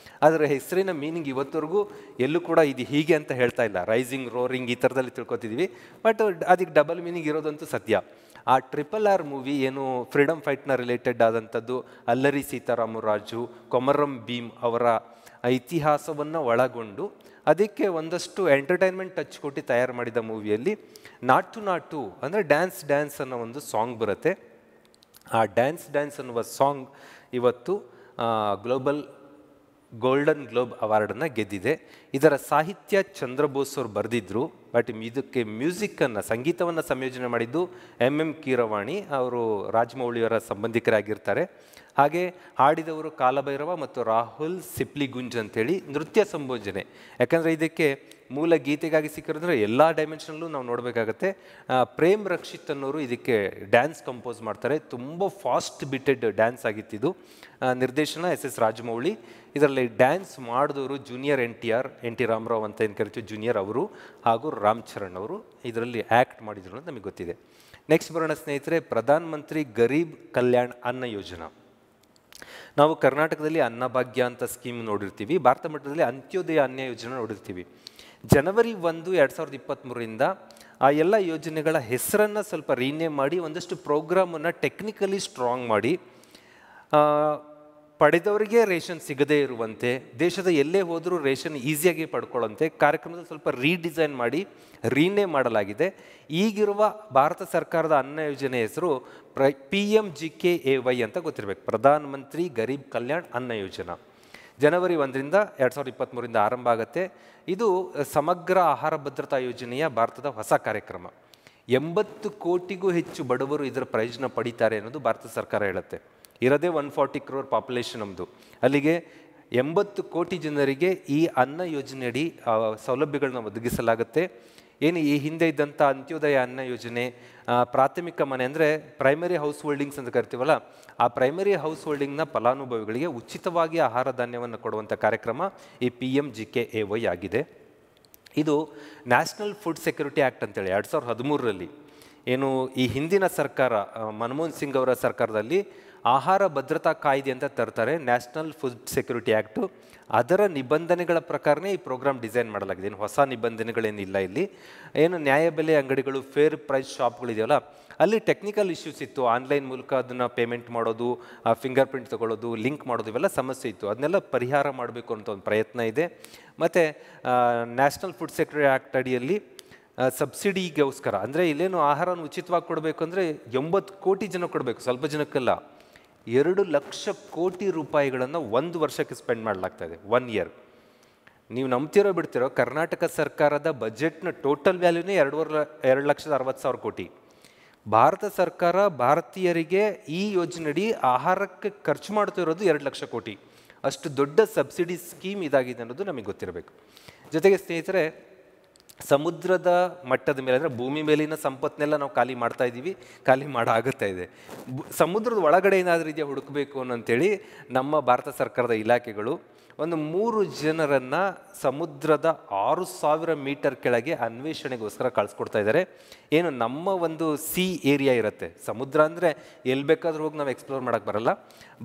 ಅದರ ಹೆಸರಿನ ಮೀನಿಂಗ್ ಇವತ್ತವರೆಗೂ ಎಲ್ಲೂ ಕೂಡ ಇದು ಹೀಗೆ ಅಂತ ಹೇಳ್ತಾ ಇಲ್ಲ. ರೈಸಿಂಗ್, ರೋರಿಂಗ್ ಈ ಥರದಲ್ಲಿ ತಿಳ್ಕೊತಿದ್ವಿ, ಬಟ್ ಅದಕ್ಕೆ ಡಬಲ್ ಮೀನಿಂಗ್ ಇರೋದಂತೂ ಸತ್ಯ. ಆ RRR ಮೂವಿ ಏನು ಫ್ರೀಡಮ್ ಫೈಟ್ನ ರಿಲೇಟೆಡ್ ಆದಂಥದ್ದು. ಅಲ್ಲರಿ ಸೀತಾರಾಮರಾಜು, ಕೊಮರಂ ಭೀಮ್ ಅವರ ಇತಿಹಾಸವನ್ನು ಒಳಗೊಂಡು ಅದಕ್ಕೆ ಒಂದಷ್ಟು ಎಂಟರ್ಟೈನ್ಮೆಂಟ್ ಟಚ್ ಕೊಟ್ಟು ತಯಾರು ಮಾಡಿದ ಮೂವಿಯಲ್ಲಿ ನಾಟು ನಾಟು ಅಂದರೆ ಡ್ಯಾನ್ಸ್ ಅನ್ನೋ ಒಂದು ಸಾಂಗ್ ಬರುತ್ತೆ. ಆ ಡ್ಯಾನ್ಸ್ ಅನ್ನುವ ಸಾಂಗ್ ಇವತ್ತು ಗೋಲ್ಡನ್ ಗ್ಲೋಬ್ ಅವಾರ್ಡನ್ನು ಗೆದ್ದಿದೆ. ಇದರ ಸಾಹಿತ್ಯ ಚಂದ್ರಬೋಸ್ ಅವರು ಬರೆದಿದ್ದರು, ಬಟ್ ಇದಕ್ಕೆ ಮ್ಯೂಸಿಕ್ಕನ್ನು, ಸಂಗೀತವನ್ನು ಸಂಯೋಜನೆ ಮಾಡಿದ್ದು MM ಕೀರವಾಣಿ ಅವರು, ರಾಜಮೌಳಿಯವರ ಸಂಬಂಧಿಕರಾಗಿರ್ತಾರೆ. ಹಾಗೆ ಹಾಡಿದವರು ಕಾಲಭೈರವ ಮತ್ತು ರಾಹುಲ್ ಸಿಪ್ಲಿಗುಂಜ್ ಅಂತೇಳಿ. ನೃತ್ಯ ಸಂಯೋಜನೆ, ಯಾಕಂದರೆ ಇದಕ್ಕೆ ಮೂಲ ಗೀತೆಗಾಗಿ ಸಿಕ್ಕಿರೋದ್ರೆ ಎಲ್ಲ ಡೈಮೆನ್ಷನಲ್ಲೂ ನಾವು ನೋಡಬೇಕಾಗತ್ತೆ. ಪ್ರೇಮ್ ರಕ್ಷಿತ್ ಅನ್ನೋರು ಇದಕ್ಕೆ ಡ್ಯಾನ್ಸ್ ಕಂಪೋಸ್ ಮಾಡ್ತಾರೆ. ತುಂಬ ಫಾಸ್ಟ್ ಬಿಟೆಡ್ ಡ್ಯಾನ್ಸ್ ಆಗಿತ್ತಿದು. ನಿರ್ದೇಶನ SS ರಾಜಮೌಳಿ. ಇದರಲ್ಲಿ ಡ್ಯಾನ್ಸ್ ಮಾಡಿದವರು ಜೂನಿಯರ್ NT ರಾಮರಾವ್ ಅಂತ ಏನು ಕರಿತೀವಿ ಜೂನಿಯರ್ ಅವರು, ಹಾಗೂ ರಾಮ್ ಚರಣ್ ಅವರು ಇದರಲ್ಲಿ ಆ್ಯಕ್ಟ್ ಮಾಡಿದ್ರು ಅಂತ ನಮಗೆ ಗೊತ್ತಿದೆ. ನೆಕ್ಸ್ಟ್ ಬರೋಣ ಸ್ನೇಹಿತರೆ, ಪ್ರಧಾನ ಮಂತ್ರಿ ಗರೀಬ್ ಕಲ್ಯಾಣ್ ಅನ್ನ ಯೋಜನಾ. ನಾವು ಕರ್ನಾಟಕದಲ್ಲಿ ಅನ್ನಭಾಗ್ಯ ಅಂತ ಸ್ಕೀಮ್ ನೋಡಿರ್ತೀವಿ, ಭಾರತ ಮಟ್ಟದಲ್ಲಿ ಅಂತ್ಯೋದಯ ಅನ್ನ ಯೋಜನೆ ನೋಡಿರ್ತೀವಿ. ಜನವರಿ 1, 2023ರಿಂದ ಆ ಎಲ್ಲ ಯೋಜನೆಗಳ ಹೆಸರನ್ನು ಸ್ವಲ್ಪ ರೀನೇಮ್ ಮಾಡಿ ಒಂದಷ್ಟು ಪ್ರೋಗ್ರಾಮನ್ನು ಟೆಕ್ನಿಕಲಿ ಸ್ಟ್ರಾಂಗ್ ಮಾಡಿ ಪಡೆದವರಿಗೆ ರೇಷನ್ ಸಿಗದೇ ಇರುವಂತೆ, ದೇಶದ ಎಲ್ಲೇ ಹೋದರೂ ರೇಷನ್ ಈಸಿಯಾಗಿ ಪಡ್ಕೊಳ್ಳುವಂತೆ ಕಾರ್ಯಕ್ರಮದಲ್ಲಿ ಸ್ವಲ್ಪ ರೀಡಿಸೈನ್ ಮಾಡಿ ರೀನೇಮ್ ಮಾಡಲಾಗಿದೆ. ಈಗಿರುವ ಭಾರತ ಸರ್ಕಾರದ ಅನ್ನ ಯೋಜನೆ ಹೆಸರು PMGKAY ಅಂತ ಗೊತ್ತಿರಬೇಕು, ಪ್ರಧಾನ ಮಂತ್ರಿ ಗರೀಬ್ ಕಲ್ಯಾಣ್ ಅನ್ನ ಯೋಜನಾ. ಜನವರಿ 1ರಿಂದ 2023ರಿಂದ ಆರಂಭ ಆಗುತ್ತೆ. ಇದು ಸಮಗ್ರ ಆಹಾರ ಭದ್ರತಾ ಯೋಜನೆಯ ಭಾರತದ ಹೊಸ ಕಾರ್ಯಕ್ರಮ. 80 ಕೋಟಿಗೂ ಹೆಚ್ಚು ಬಡವರು ಇದರ ಪ್ರಯೋಜನ ಪಡೀತಾರೆ ಅನ್ನೋದು ಭಾರತ ಸರ್ಕಾರ ಹೇಳುತ್ತೆ. ಇರೋದೇ 140 crore ಪಾಪ್ಯುಲೇಷನ್ ನಮ್ಮದು. ಅಲ್ಲಿಗೆ 80 ಕೋಟಿ ಜನರಿಗೆ ಈ ಅನ್ನ ಯೋಜನೆಯಡಿ ಸೌಲಭ್ಯಗಳನ್ನ ಒದಗಿಸಲಾಗುತ್ತೆ. ಏನು ಈ ಹಿಂದೆ ಇದ್ದಂಥ ಅಂತ್ಯೋದಯ ಅನ್ನ ಯೋಜನೆ, ಪ್ರಾಥಮಿಕ ಮನೆ ಅಂದರೆ ಪ್ರೈಮರಿ ಹೌಸ್ ಹೋಲ್ಡಿಂಗ್ಸ್ ಅಂತ ಕರಿತೀವಲ್ಲ, ಆ ಪ್ರೈಮರಿ ಹೌಸ್ ಹೋಲ್ಡಿಂಗ್ನ ಫಲಾನುಭವಿಗಳಿಗೆ ಉಚಿತವಾಗಿ ಆಹಾರ ಧಾನ್ಯವನ್ನು ಕೊಡುವಂಥ ಕಾರ್ಯಕ್ರಮ ಈ PMGKAY ಆಗಿದೆ. ಇದು ನ್ಯಾಷನಲ್ ಫುಡ್ ಸೆಕ್ಯೂರಿಟಿ ಆ್ಯಕ್ಟ್ ಅಂತೇಳಿ 2013ರಲ್ಲಿ ಏನು ಈ ಹಿಂದಿನ ಸರ್ಕಾರ ಮನಮೋಹನ್ ಸಿಂಗ್ ಅವರ ಸರ್ಕಾರದಲ್ಲಿ ಆಹಾರ ಭದ್ರತಾ ಕಾಯ್ದೆ ಅಂತ ತರ್ತಾರೆ, ನ್ಯಾಷನಲ್ ಫುಡ್ ಸೆಕ್ಯೂರಿಟಿ ಆ್ಯಕ್ಟು. ಅದರ ನಿಬಂಧನೆಗಳ ಪ್ರಕಾರನೇ ಈ ಪ್ರೋಗ್ರಾಮ್ ಡಿಸೈನ್ ಮಾಡಲಾಗಿದೆ. ಏನು ಹೊಸ ನಿಬಂಧನೆಗಳೇನಿಲ್ಲ ಇಲ್ಲಿ. ಏನು ನ್ಯಾಯಬೆಲೆ ಅಂಗಡಿಗಳು, ಫೇರ್ ಪ್ರೈಸ್ ಶಾಪ್ಗಳಿದೆಯಲ್ಲ, ಅಲ್ಲಿ ಟೆಕ್ನಿಕಲ್ ಇಶ್ಯೂಸ್ ಇತ್ತು. ಆನ್ಲೈನ್ ಮೂಲಕ ಅದನ್ನು ಪೇಮೆಂಟ್ ಮಾಡೋದು, ಫಿಂಗರ್ ಪ್ರಿಂಟ್ ತೊಗೊಳ್ಳೋದು, ಲಿಂಕ್ ಮಾಡೋದು, ಇವೆಲ್ಲ ಸಮಸ್ಯೆ ಇತ್ತು. ಅದನ್ನೆಲ್ಲ ಪರಿಹಾರ ಮಾಡಬೇಕು ಅಂತ ಒಂದು ಪ್ರಯತ್ನ ಇದೆ. ಮತ್ತು ನ್ಯಾಷನಲ್ ಫುಡ್ ಸೆಕ್ಯೂರಿಟಿ ಆ್ಯಕ್ಟ್ ಅಡಿಯಲ್ಲಿ ಸಬ್ಸಿಡಿಗೋಸ್ಕರ, ಅಂದರೆ ಇಲ್ಲೇನು ಆಹಾರವನ್ನು ಉಚಿತವಾಗಿ ಕೊಡಬೇಕು ಅಂದರೆ 80 ಕೋಟಿ ಜನ ಕೊಡಬೇಕು, ಸ್ವಲ್ಪ ಜನಕ್ಕೆಲ್ಲ. 2 ಲಕ್ಷ ಕೋಟಿ ರೂಪಾಯಿಗಳನ್ನು 1 ವರ್ಷಕ್ಕೆ ಸ್ಪೆಂಡ್ ಮಾಡಲಾಗ್ತಾ ಇದೆ, 1 ಇಯರ್. ನೀವು ನಂಬ್ತಿರೋ ಬಿಡ್ತಿರೋ, ಕರ್ನಾಟಕ ಸರ್ಕಾರದ ಬಜೆಟ್ನ ಟೋಟಲ್ ವ್ಯಾಲ್ಯೂನೇ 2,60,000 ಕೋಟಿ. ಭಾರತ ಸರ್ಕಾರ ಭಾರತೀಯರಿಗೆ ಈ ಯೋಜನೆಯಡಿ ಆಹಾರಕ್ಕೆ ಖರ್ಚು ಮಾಡ್ತಿರೋದು 2 ಲಕ್ಷ ಕೋಟಿ. ಅಷ್ಟು ದೊಡ್ಡ ಸಬ್ಸಿಡಿ ಸ್ಕೀಮ್ ಇದಾಗಿದೆ ಅನ್ನೋದು ನಮಗೆ ಗೊತ್ತಿರಬೇಕು. ಜೊತೆಗೆ ಸ್ನೇಹಿತರೆ, ಸಮುದ್ರದ ಮಟ್ಟದ ಮೇಲೆ ಅಂದರೆ ಭೂಮಿ ಮೇಲಿನ ಸಂಪತ್ತನ್ನೆಲ್ಲ ನಾವು ಖಾಲಿ ಮಾಡ್ತಾ ಇದ್ದೀವಿ, ಖಾಲಿ ಆಗುತ್ತಾ ಇದೆ. ಸಮುದ್ರದ ಒಳಗಡೆ ಏನಾದರೂ ಇದೆಯಾ ಹುಡುಕಬೇಕು ಅಂತೇಳಿ ನಮ್ಮ ಭಾರತ ಸರ್ಕಾರದ ಇಲಾಖೆಗಳು ಒಂದು 3 ಜನರನ್ನು ಸಮುದ್ರದ 6,000 ಮೀಟರ್ ಕೆಳಗೆ ಅನ್ವೇಷಣೆಗೋಸ್ಕರ ಕಳಿಸ್ಕೊಡ್ತಾ ಇದ್ದಾರೆ. ಏನು ನಮ್ಮ ಒಂದು ಸಿ ಏರಿಯಾ ಇರುತ್ತೆ, ಸಮುದ್ರ ಅಂದರೆ ಎಲ್ಲಿ ಬೇಕಾದ್ರೂ ಹೋಗಿ ನಾವು ಎಕ್ಸ್ಪ್ಲೋರ್ ಮಾಡೋಕ್ಕೆ ಬರಲ್ಲ.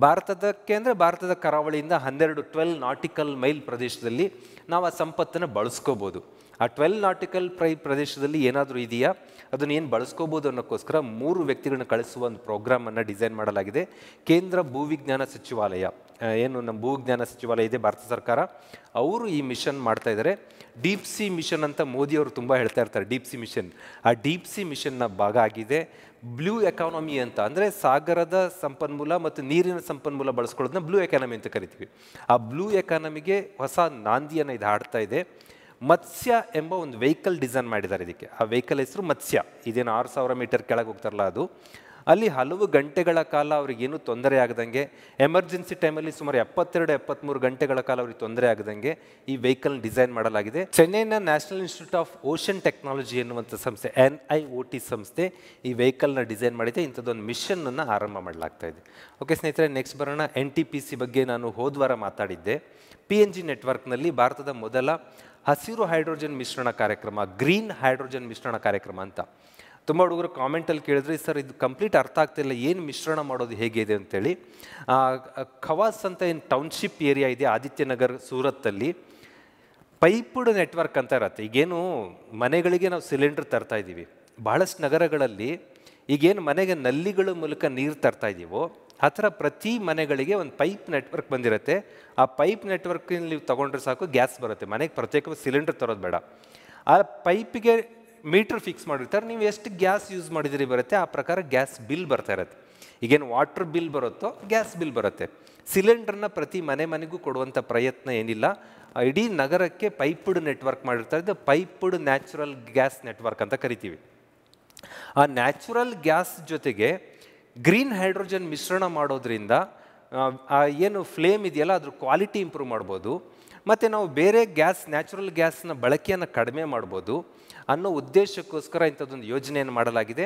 ಭಾರತದಕ್ಕೆ ಅಂದರೆ ಭಾರತದ ಕರಾವಳಿಯಿಂದ 12 ನಾಟಿಕಲ್ ಮೈಲ್ ಪ್ರದೇಶದಲ್ಲಿ ನಾವು ಆ ಸಂಪತ್ತನ್ನು ಬಳಸ್ಕೋಬೋದು. ಆ 12 ನಾಟಿಕಲ್ ಪ್ರದೇಶದಲ್ಲಿ ಏನಾದರೂ ಇದೆಯಾ, ಅದನ್ನು ಏನು ಬಳಸ್ಕೋಬೋದು ಅನ್ನೋಕ್ಕೋಸ್ಕರ 3 ವ್ಯಕ್ತಿಗಳನ್ನ ಕಳಿಸುವ ಒಂದು ಪ್ರೋಗ್ರಾಮನ್ನು ಡಿಸೈನ್ ಮಾಡಲಾಗಿದೆ. ಕೇಂದ್ರ ಭೂವಿಜ್ಞಾನ ಸಚಿವಾಲಯ, ಏನು ನಮ್ಮ ಭೂವಿಜ್ಞಾನ ಸಚಿವಾಲಯ ಇದೆ ಭಾರತ ಸರ್ಕಾರ, ಅವರು ಈ ಮಿಷನ್ ಮಾಡ್ತಾ ಇದ್ದಾರೆ. ಡೀಪ್ ಸಿ ಮಿಷನ್ ಅಂತ ಮೋದಿಯವರು ತುಂಬ ಹೇಳ್ತಾ ಇರ್ತಾರೆ. ಡೀಪ್ ಸಿ ಮಿಷನ್, ಆ ಡೀಪ್ ಸಿ ಮಿಷನ್ನ ಭಾಗ ಆಗಿದೆ. ಬ್ಲೂ ಎಕಾನಮಿ ಅಂತ ಅಂದರೆ ಸಾಗರದ ಸಂಪನ್ಮೂಲ ಮತ್ತು ನೀರಿನ ಸಂಪನ್ಮೂಲ ಬಳಸ್ಕೊಳ್ಳೋದನ್ನ ಬ್ಲೂ ಎಕಾನಮಿ ಅಂತ ಕರಿತೀವಿ. ಆ ಬ್ಲೂ ಎಕಾನಮಿಗೆ ಹೊಸ ನಾಂದಿಯನ್ನು ಇದು ಹಾಡ್ತಾ ಇದೆ. ಮತ್ಸ್ಯ ಎಂಬ ಒಂದು ವೆಹಿಕಲ್ ಡಿಸೈನ್ ಮಾಡಿದ್ದಾರೆ ಇದಕ್ಕೆ. ಆ ವೆಹಿಕಲ್ ಹೆಸರು ಮತ್ಸ್ಯ. ಇದೇನು 6000 ಮೀಟರ್ ಕೆಳಗೆ ಹೋಗ್ತಾರಲ್ಲ ಅದು. ಅಲ್ಲಿ ಹಲವು ಗಂಟೆಗಳ ಕಾಲ ಅವ್ರಿಗೇನು ತೊಂದರೆ ಆಗದಂಗೆ, ಎಮರ್ಜೆನ್ಸಿ ಟೈಮಲ್ಲಿ ಸುಮಾರು 72-73 ಗಂಟೆಗಳ ಕಾಲ ಅವ್ರಿಗೆ ತೊಂದರೆ ಆಗದಂಗೆ ಈ ವೆಹಿಕಲ್ ಡಿಸೈನ್ ಮಾಡಲಾಗಿದೆ. ಚೆನ್ನೈನ national institute of ocean technology ಎನ್ನುವಂಥ ಸಂಸ್ಥೆ, NIOT ಸಂಸ್ಥೆ ಈ ವೆಹಿಕಲ್ನ ಡಿಸೈನ್ ಮಾಡಿದೆ. ಇಂಥದ್ದೊಂದು ಮಿಷನ್ನನ್ನು ಆರಂಭ ಮಾಡಲಾಗ್ತಾ ಇದೆ. ಓಕೆ ಸ್ನೇಹಿತರೆ, ನೆಕ್ಸ್ಟ್ ಬರೋಣ. NTPC ಬಗ್ಗೆ ನಾನು ಹೋದ್ವಾರ ಮಾತಾಡಿದ್ದೆ. PNG ನೆಟ್ವರ್ಕ್ನಲ್ಲಿ ಭಾರತದ ಮೊದಲ ಹಸಿರು ಹೈಡ್ರೋಜನ್ ಮಿಶ್ರಣ ಕಾರ್ಯಕ್ರಮ, ಗ್ರೀನ್ ಹೈಡ್ರೋಜನ್ ಮಿಶ್ರಣ ಕಾರ್ಯಕ್ರಮ ಅಂತ. ತುಂಬ ಹುಡುಗರು ಕಾಮೆಂಟಲ್ಲಿ ಕೇಳಿದ್ರಿ, ಸರ್ ಇದು ಕಂಪ್ಲೀಟ್ ಅರ್ಥ ಆಗ್ತಿಲ್ಲ, ಏನು ಮಿಶ್ರಣ ಮಾಡೋದು ಹೇಗೆ ಇದೆ ಅಂತೇಳಿ. ಖವಾಸ್ ಅಂತ ಏನು ಟೌನ್ಶಿಪ್ ಏರಿಯಾ ಇದೆ ಆದಿತ್ಯನಗರ್ ಸೂರತ್ತಲ್ಲಿ, ಪೈಪ್ಡ್ ನೆಟ್ವರ್ಕ್ ಅಂತ ಇರತ್ತೆ. ಈಗೇನು ಮನೆಗಳಿಗೆ ನಾವು ಸಿಲಿಂಡರ್ ತರ್ತಾ ಇದ್ದೀವಿ, ಬಹಳಷ್ಟು ನಗರಗಳಲ್ಲಿ ಈಗೇನು ಮನೆಗೆ ನಲ್ಲಿಗಳ ಮೂಲಕ ನೀರು ತರ್ತಾ ಇದ್ದೀವೋ ಆ ಥರ ಪ್ರತಿ ಮನೆಗಳಿಗೆ ಒಂದು ಪೈಪ್ ನೆಟ್ವರ್ಕ್ ಬಂದಿರುತ್ತೆ. ಆ ಪೈಪ್ ನೆಟ್ವರ್ಕ್ ನೀವು ತೊಗೊಂಡ್ರೆ ಸಾಕು, ಗ್ಯಾಸ್ ಬರುತ್ತೆ ಮನೆಗೆ. ಪ್ರತ್ಯೇಕವಾಗಿ ಸಿಲಿಂಡರ್ ತರೋದು ಬೇಡ. ಆ ಪೈಪಿಗೆ ಮೀಟ್ರ್ ಫಿಕ್ಸ್ ಮಾಡಿರ್ತಾರೆ, ನೀವು ಎಷ್ಟು ಗ್ಯಾಸ್ ಯೂಸ್ ಮಾಡಿದಿರಿ ಬರುತ್ತೆ, ಆ ಪ್ರಕಾರ ಗ್ಯಾಸ್ ಬಿಲ್ ಬರ್ತಾ ಇರುತ್ತೆ. ಈಗೇನು ವಾಟರ್ ಬಿಲ್ ಬರುತ್ತೋ ಗ್ಯಾಸ್ ಬಿಲ್ ಬರುತ್ತೆ. ಸಿಲಿಂಡರ್ನ ಪ್ರತಿ ಮನೆಗೂ ಕೊಡುವಂಥ ಪ್ರಯತ್ನ ಏನಿಲ್ಲ. ಇಡೀ ನಗರಕ್ಕೆ ಪೈಪ್ಡ್ ನೆಟ್ವರ್ಕ್ ಮಾಡಿರ್ತಾರೆ. ಇದು ಪೈಪ್ಡ್ ನ್ಯಾಚುರಲ್ ಗ್ಯಾಸ್ ನೆಟ್ವರ್ಕ್ ಅಂತ ಕರಿತೀವಿ. ಆ ನ್ಯಾಚುರಲ್ ಗ್ಯಾಸ್ ಜೊತೆಗೆ ಗ್ರೀನ್ ಹೈಡ್ರೋಜನ್ ಮಿಶ್ರಣ ಮಾಡೋದ್ರಿಂದ ಏನು ಫ್ಲೇಮ್ ಇದೆಯಲ್ಲ ಅದ್ರ ಕ್ವಾಲಿಟಿ ಇಂಪ್ರೂವ್ ಮಾಡ್ಬೋದು, ಮತ್ತು ನಾವು ಬೇರೆ ಗ್ಯಾಸ್, ನ್ಯಾಚುರಲ್ ಗ್ಯಾಸ್ನ ಬಳಕೆಯನ್ನು ಕಡಿಮೆ ಮಾಡ್ಬೋದು ಅನ್ನೋ ಉದ್ದೇಶಕ್ಕೋಸ್ಕರ ಇಂಥದ್ದೊಂದು ಯೋಜನೆಯನ್ನು ಮಾಡಲಾಗಿದೆ.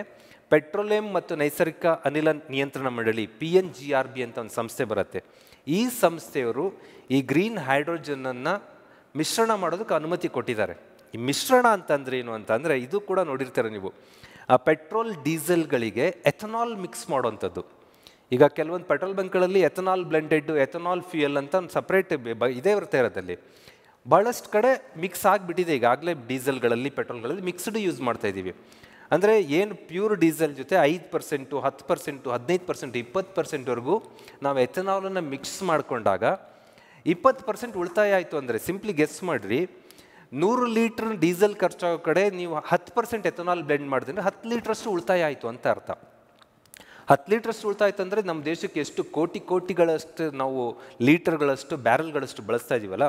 ಪೆಟ್ರೋಲಿಯಂ ಮತ್ತು ನೈಸರ್ಗಿಕ ಅನಿಲ ನಿಯಂತ್ರಣ ಮಂಡಳಿ, PNGRB ಅಂತ ಒಂದು ಸಂಸ್ಥೆ ಬರುತ್ತೆ. ಈ ಸಂಸ್ಥೆಯವರು ಈ ಗ್ರೀನ್ ಹೈಡ್ರೋಜನನ್ನು ಮಿಶ್ರಣ ಮಾಡೋದಕ್ಕೆ ಅನುಮತಿ ಕೊಟ್ಟಿದ್ದಾರೆ. ಈ ಮಿಶ್ರಣ ಅಂತಂದ್ರೆ ಏನು ಅಂತಂದರೆ, ಇದು ಕೂಡ ನೋಡಿರ್ತಾರೆ ನೀವು, ಆ ಪೆಟ್ರೋಲ್ ಡೀಸೆಲ್ಗಳಿಗೆ ಎಥನಾಲ್ ಮಿಕ್ಸ್ ಮಾಡೋವಂಥದ್ದು. ಈಗ ಕೆಲವೊಂದು ಪೆಟ್ರೋಲ್ ಬಂಕ್ಗಳಲ್ಲಿ ಎಥನಾಲ್ ಬ್ಲೆಂಡೆಡ್, ಎಥನಾಲ್ ಫ್ಯೂಯಲ್ ಅಂತ ಒಂದು ಸಪ್ರೇಟ್ ಇದೇ ಇರುತ್ತೆ ಇರೋದಲ್ಲಿ. ಭಾಳಷ್ಟು ಕಡೆ ಮಿಕ್ಸ್ ಆಗಿಬಿಟ್ಟಿದೆ ಈಗಾಗಲೇ. ಡೀಸೆಲ್ಗಳಲ್ಲಿ, ಪೆಟ್ರೋಲ್ಗಳಲ್ಲಿ ಮಿಕ್ಸ್ಡ್ ಯೂಸ್ ಮಾಡ್ತಾ ಇದ್ದೀವಿ. ಅಂದರೆ ಏನು ಪ್ಯೂರ್ ಡೀಸೆಲ್ ಜೊತೆ 5%, 10%, 15%, 20%ವರೆಗೂ ನಾವು ಎಥನಾಲನ್ನು ಮಿಕ್ಸ್ ಮಾಡಿಕೊಂಡಾಗ 20% ಉಳಿತಾಯ ಆಯಿತು. ಅಂದರೆ ಸಿಂಪ್ಲಿ ಗೆಸ್ ಮಾಡಿರಿ, 100 ಲೀಟ್ರ್ ಡೀಸೆಲ್ ಖರ್ಚಾಗೋ ಕಡೆ ನೀವು 10% ಎಥನಾಲ್ ಬ್ಲೆಂಡ್ ಮಾಡಿದ್ರೆ 10 ಲೀಟ್ರಷ್ಟು ಉಳಿತಾಯ ಆಯಿತು ಅಂತ ಅರ್ಥ. 10 ಲೀಟ್ರಷ್ಟು ಉಳಿತಾಯ ಆಯಿತು ಅಂದರೆ ನಮ್ಮ ದೇಶಕ್ಕೆ ಎಷ್ಟು ಕೋಟಿಗಳಷ್ಟು ನಾವು ಲೀಟರ್ಗಳಷ್ಟು, ಬ್ಯಾರಲ್ಗಳಷ್ಟು ಬಳಸ್ತಾ ಇದ್ದೀವಲ್ಲ,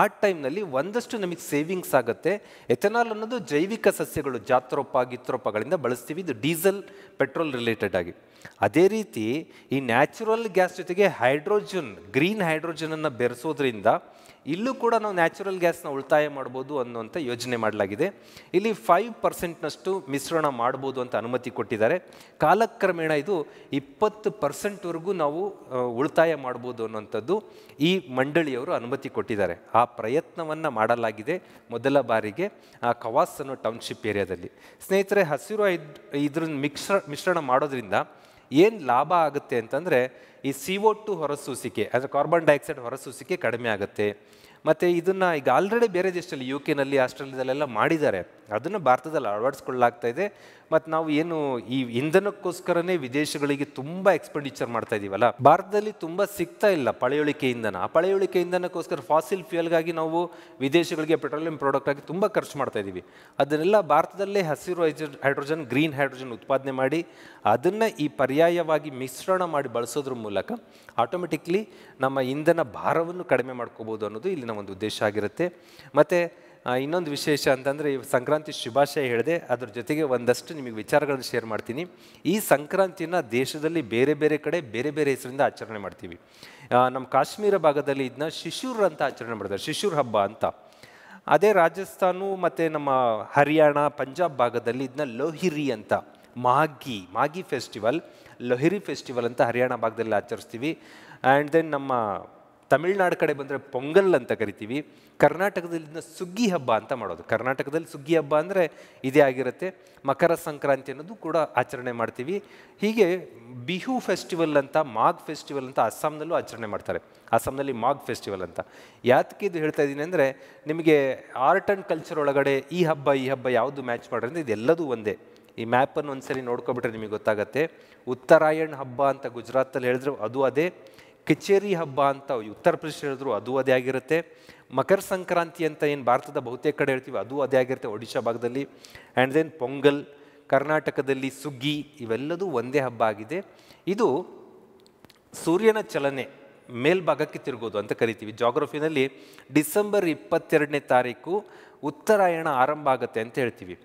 ಆ ಟೈಮ್ನಲ್ಲಿ ಒಂದಷ್ಟು ನಮಗೆ ಸೇವಿಂಗ್ಸ್ ಆಗುತ್ತೆ. ಎಥನಾಲ್ ಅನ್ನೋದು ಜೈವಿಕ ಸಸ್ಯಗಳು, ಜಾತ್ರೋಪ ಗಿತ್ರೋಪಗಳಿಂದ ಬಳಸ್ತೀವಿ. ಇದು ಡೀಸೆಲ್, ಪೆಟ್ರೋಲ್ ರಿಲೇಟೆಡ್ ಆಗಿ. ಅದೇ ರೀತಿ ಈ ನ್ಯಾಚುರಲ್ ಗ್ಯಾಸ್ ಜೊತೆಗೆ ಹೈಡ್ರೋಜನ್, ಗ್ರೀನ್ ಹೈಡ್ರೋಜನನ್ನು ಬೆರೆಸೋದ್ರಿಂದ ಇಲ್ಲೂ ಕೂಡ ನಾವು ನ್ಯಾಚುರಲ್ ಗ್ಯಾಸ್ನ ಉಳಿತಾಯ ಮಾಡ್ಬೋದು ಅನ್ನುವಂಥ ಯೋಜನೆ ಮಾಡಲಾಗಿದೆ. ಇಲ್ಲಿ 5%ನಷ್ಟು ಮಿಶ್ರಣ ಮಾಡ್ಬೋದು ಅಂತ ಅನುಮತಿ ಕೊಟ್ಟಿದ್ದಾರೆ. ಕಾಲಕ್ರಮೇಣ ಇದು 20%ವರೆಗೂ ನಾವು ಉಳಿತಾಯ ಮಾಡ್ಬೋದು ಅನ್ನುವಂಥದ್ದು ಈ ಮಂಡಳಿಯವರು ಅನುಮತಿ ಕೊಟ್ಟಿದ್ದಾರೆ. ಆ ಪ್ರಯತ್ನವನ್ನು ಮಾಡಲಾಗಿದೆ ಮೊದಲ ಬಾರಿಗೆ ಆ ಖವಾಸ್ ಅನ್ನೋ ಟೌನ್ಶಿಪ್ ಏರಿಯಾದಲ್ಲಿ. ಸ್ನೇಹಿತರೆ, ಹಸಿರು ಇದ್ರ ಮಿಶ್ರಣ ಮಾಡೋದ್ರಿಂದ ಏನು ಲಾಭ ಆಗುತ್ತೆ ಅಂತಂದರೆ, ಈ CO2 ಹೊರಸೂಸಿಕೆ, ಅಂದರೆ ಕಾರ್ಬನ್ ಡೈಆಕ್ಸೈಡ್ ಹೊರಸೂಸಿಕೆ ಕಡಿಮೆ ಆಗುತ್ತೆ. ಮತ್ತು ಇದನ್ನು ಈಗ ಆಲ್ರೆಡಿ ಬೇರೆ ದೇಶದಲ್ಲಿ, UK-ನಲ್ಲಿ, ಆಸ್ಟ್ರೇಲಿಯಾದಲ್ಲೆಲ್ಲ ಮಾಡಿದ್ದಾರೆ. ಅದನ್ನು ಭಾರತದಲ್ಲಿ ಅಳವಡಿಸ್ಕೊಳ್ಳಲಾಗ್ತಾ ಇದೆ. ಮತ್ತು ನಾವು ಏನು ಈ ಇಂಧನಕ್ಕೋಸ್ಕರನೇ ವಿದೇಶಗಳಿಗೆ ತುಂಬ ಎಕ್ಸ್ಪೆಂಡಿಚರ್ ಮಾಡ್ತಾ ಇದ್ದೀವಲ್ಲ, ಭಾರತದಲ್ಲಿ ತುಂಬ ಸಿಗ್ತಾ ಇಲ್ಲ ಪಳೆಯುಳಿಕೆ ಇಂಧನ. ಆ ಪಳೆಯುಳಿಕೆ ಇಂಧನಕ್ಕೋಸ್ಕರ ಫಾಸಿಲ್ ಫ್ಯೂಯಲ್ಗಾಗಿ ನಾವು ವಿದೇಶಗಳಿಗೆ ಪೆಟ್ರೋಲಿಯಂ ಪ್ರಾಡಕ್ಟ್ ಆಗಿ ತುಂಬ ಖರ್ಚು ಮಾಡ್ತಾ ಇದ್ದೀವಿ. ಅದನ್ನೆಲ್ಲ ಭಾರತದಲ್ಲೇ ಹಸಿರು ಹೈಡ್ರೋಜನ್, ಗ್ರೀನ್ ಹೈಡ್ರೋಜನ್ ಉತ್ಪಾದನೆ ಮಾಡಿ ಅದನ್ನು ಈ ಪರ್ಯಾಯವಾಗಿ ಮಿಶ್ರಣ ಮಾಡಿ ಬಳಸೋದ್ರ ಮೂಲಕ ಆಟೋಮೆಟಿಕ್ಲಿ ನಮ್ಮ ಇಂಧನ ಭಾರವನ್ನು ಕಡಿಮೆ ಮಾಡ್ಕೋಬೋದು ಅನ್ನೋದು ಇಲ್ಲಿನ ಒಂದು ಉದ್ದೇಶ ಆಗಿರುತ್ತೆ. ಮತ್ತು ಇನ್ನೊಂದು ವಿಶೇಷ ಅಂತಂದರೆ, ಸಂಕ್ರಾಂತಿ ಶುಭಾಶಯ ಹೇಳಿದೆ, ಅದ್ರ ಜೊತೆಗೆ ಒಂದಷ್ಟು ನಿಮಗೆ ವಿಚಾರಗಳನ್ನು ಶೇರ್ ಮಾಡ್ತೀನಿ. ಈ ಸಂಕ್ರಾಂತಿನ ದೇಶದಲ್ಲಿ ಬೇರೆ ಬೇರೆ ಕಡೆ ಬೇರೆ ಬೇರೆ ಹೆಸರಿಂದ ಆಚರಣೆ ಮಾಡ್ತೀವಿ. ನಮ್ಮ ಕಾಶ್ಮೀರ ಭಾಗದಲ್ಲಿ ಇದನ್ನ ಶಿಶುರ್ ಅಂತ ಆಚರಣೆ ಮಾಡ್ತಾರೆ, ಶಿಶುರ್ ಹಬ್ಬ ಅಂತ. ಅದೇ ರಾಜಸ್ಥಾನ ಮತ್ತು ನಮ್ಮ ಹರಿಯಾಣ, ಪಂಜಾಬ್ ಭಾಗದಲ್ಲಿ ಇದನ್ನ ಲೋಹಿರಿ ಅಂತ, ಮಾಗಿ ಫೆಸ್ಟಿವಲ್, ಲೋಹಿರಿ ಫೆಸ್ಟಿವಲ್ ಅಂತ ಹರಿಯಾಣ ಭಾಗದಲ್ಲಿ ಆಚರಿಸ್ತೀವಿ. ಆ್ಯಂಡ್ ದೆನ್ ನಮ್ಮ ತಮಿಳ್ನಾಡು ಕಡೆ ಬಂದರೆ ಪೊಂಗಲ್ ಅಂತ ಕರಿತೀವಿ. ಕರ್ನಾಟಕದಲ್ಲಿ ಸುಗ್ಗಿ ಹಬ್ಬ ಅಂತ ಮಾಡೋದು. ಕರ್ನಾಟಕದಲ್ಲಿ ಸುಗ್ಗಿ ಹಬ್ಬ ಅಂದರೆ ಇದೇ ಆಗಿರುತ್ತೆ. ಮಕರ ಸಂಕ್ರಾಂತಿ ಅನ್ನೋದು ಕೂಡ ಆಚರಣೆ ಮಾಡ್ತೀವಿ. ಹೀಗೆ ಬಿಹು ಫೆಸ್ಟಿವಲ್ ಅಂತ, ಮಾಘ್ ಫೆಸ್ಟಿವಲ್ ಅಂತ ಅಸ್ಸಾಂನಲ್ಲೂ ಆಚರಣೆ ಮಾಡ್ತಾರೆ. ಅಸ್ಸಾಂನಲ್ಲಿ ಮಾಘ್ ಫೆಸ್ಟಿವಲ್ ಅಂತ. ಯಾತಕ್ಕೆ ಇದು ಹೇಳ್ತಾ ಇದ್ದೀನಿ ಅಂದರೆ, ನಿಮಗೆ ಆರ್ಟ್ ಆ್ಯಂಡ್ ಕಲ್ಚರ್ ಒಳಗಡೆ ಈ ಹಬ್ಬ ಯಾವುದು ಮ್ಯಾಚ್ ಮಾಡ್ರೆ ಅಂದರೆ ಇದೆಲ್ಲದೂ ಒಂದೇ. ಈ ಮ್ಯಾಪನ್ನು ಒಂದ್ಸರಿ ನೋಡ್ಕೊಬಿಟ್ರೆ ನಿಮಗೆ ಗೊತ್ತಾಗತ್ತೆ. ಉತ್ತರಾಯಣ್ ಹಬ್ಬ ಅಂತ ಗುಜರಾತಲ್ಲಿ ಹೇಳಿದ್ರು ಅದು ಅದೇ, ಕಚೇರಿ ಹಬ್ಬ ಅಂತ ಉತ್ತರ ಪ್ರದೇಶ ಹೇಳಿದ್ರು ಅದು ಅದೇ ಆಗಿರುತ್ತೆ, ಮಕರ ಸಂಕ್ರಾಂತಿ ಅಂತ ಏನು ಭಾರತದ ಬಹುತೇಕ ಕಡೆ ಹೇಳ್ತೀವಿ ಅದು ಅದೇ ಆಗಿರುತ್ತೆ ಒಡಿಶಾ ಭಾಗದಲ್ಲಿ, ಆ್ಯಂಡ್ ದೆನ್ ಪೊಂಗಲ್, ಕರ್ನಾಟಕದಲ್ಲಿ ಸುಗ್ಗಿ, ಇವೆಲ್ಲದೂ ಒಂದೇ ಹಬ್ಬ ಆಗಿದೆ. ಇದು ಸೂರ್ಯನ ಚಲನೆ ಮೇಲ್ಭಾಗಕ್ಕೆ ತಿರುಗೋದು ಅಂತ ಕರಿತೀವಿ. ಜಾಗ್ರಫಿನಲ್ಲಿ ಡಿಸೆಂಬರ್ 22ನೇ ತಾರೀಕು ಉತ್ತರಾಯಣ ಆರಂಭ ಆಗುತ್ತೆ ಅಂತ ಹೇಳ್ತೀವಿ.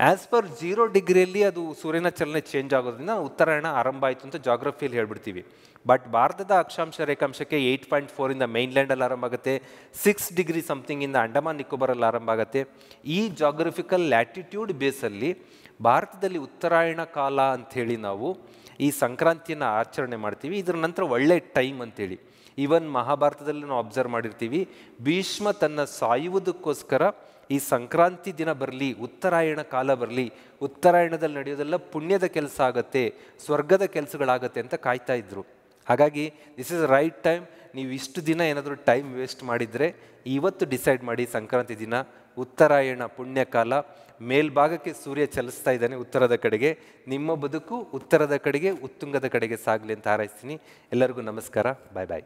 ಆ್ಯಸ್ ಪರ್ 0 ಡಿಗ್ರಿಯಲ್ಲಿ ಅದು ಸೂರ್ಯನ ಚಲನೆ ಚೇಂಜ್ ಆಗೋದ್ರಿಂದ ಉತ್ತರಾಯಣ ಆರಂಭ ಆಯಿತು ಅಂತ ಜಾಗ್ರಫಿಯಲ್ಲಿ ಹೇಳ್ಬಿಡ್ತೀವಿ. ಬಟ್ ಭಾರತದ ಅಕ್ಷಾಂಶ ರೇಖಾಂಶಕ್ಕೆ 8.4 ಮೈನ್ಲ್ಯಾಂಡಲ್ಲಿ ಆರಂಭ ಆಗುತ್ತೆ, 6 ಡಿಗ್ರಿ ಸಮಥಿಂಗಿಂದ ಅಂಡಮಾನ್ ನಿಕೋಬಾರಲ್ಲಿ ಆರಂಭ ಆಗುತ್ತೆ. ಈ ಜಾಗ್ರಫಿಕಲ್ ಲ್ಯಾಟಿಟ್ಯೂಡ್ ಬೇಸಲ್ಲಿ ಭಾರತದಲ್ಲಿ ಉತ್ತರಾಯಣ ಕಾಲ ಅಂಥೇಳಿ ನಾವು ಈ ಸಂಕ್ರಾಂತಿಯನ್ನು ಆಚರಣೆ ಮಾಡ್ತೀವಿ. ಇದರ ನಂತರ ಒಳ್ಳೆ ಟೈಮ್ ಅಂತೇಳಿ ಈವನ್ ಮಹಾಭಾರತದಲ್ಲಿ ನಾವು ಅಬ್ಸರ್ವ್ ಮಾಡಿರ್ತೀವಿ. ಭೀಷ್ಮ ತನ್ನ ಸಾಯುವುದಕ್ಕೋಸ್ಕರ ಈ ಸಂಕ್ರಾಂತಿ ದಿನ ಬರಲಿ, ಉತ್ತರಾಯಣ ಕಾಲ ಬರಲಿ, ಉತ್ತರಾಯಣದಲ್ಲಿ ನಡೆಯೋದೆಲ್ಲ ಪುಣ್ಯದ ಕೆಲಸ ಆಗತ್ತೆ, ಸ್ವರ್ಗದ ಕೆಲಸಗಳಾಗತ್ತೆ ಅಂತ ಕಾಯ್ತಾ ಇದ್ರು. ಹಾಗಾಗಿ ದಿಸ್ ಇಸ್ ರೈಟ್ ಟೈಮ್. ನೀವು ಇಷ್ಟು ದಿನ ಏನಾದರೂ ಟೈಮ್ ವೇಸ್ಟ್ ಮಾಡಿದರೆ ಇವತ್ತು ಡಿಸೈಡ್ ಮಾಡಿ, ಸಂಕ್ರಾಂತಿ ದಿನ ಉತ್ತರಾಯಣ ಪುಣ್ಯಕಾಲ, ಮೇಲ್ಭಾಗಕ್ಕೆ ಸೂರ್ಯ ಚಲಿಸ್ತಾ ಇದ್ದಾನೆ ಉತ್ತರದ ಕಡೆಗೆ, ನಿಮ್ಮ ಬದುಕು ಉತ್ತರದ ಕಡೆಗೆ, ಉತ್ತುಂಗದ ಕಡೆಗೆ ಸಾಗಲಿ ಅಂತ ಹಾರೈಸ್ತೀನಿ. ಎಲ್ಲರಿಗೂ ನಮಸ್ಕಾರ. ಬಾಯ್ ಬಾಯ್.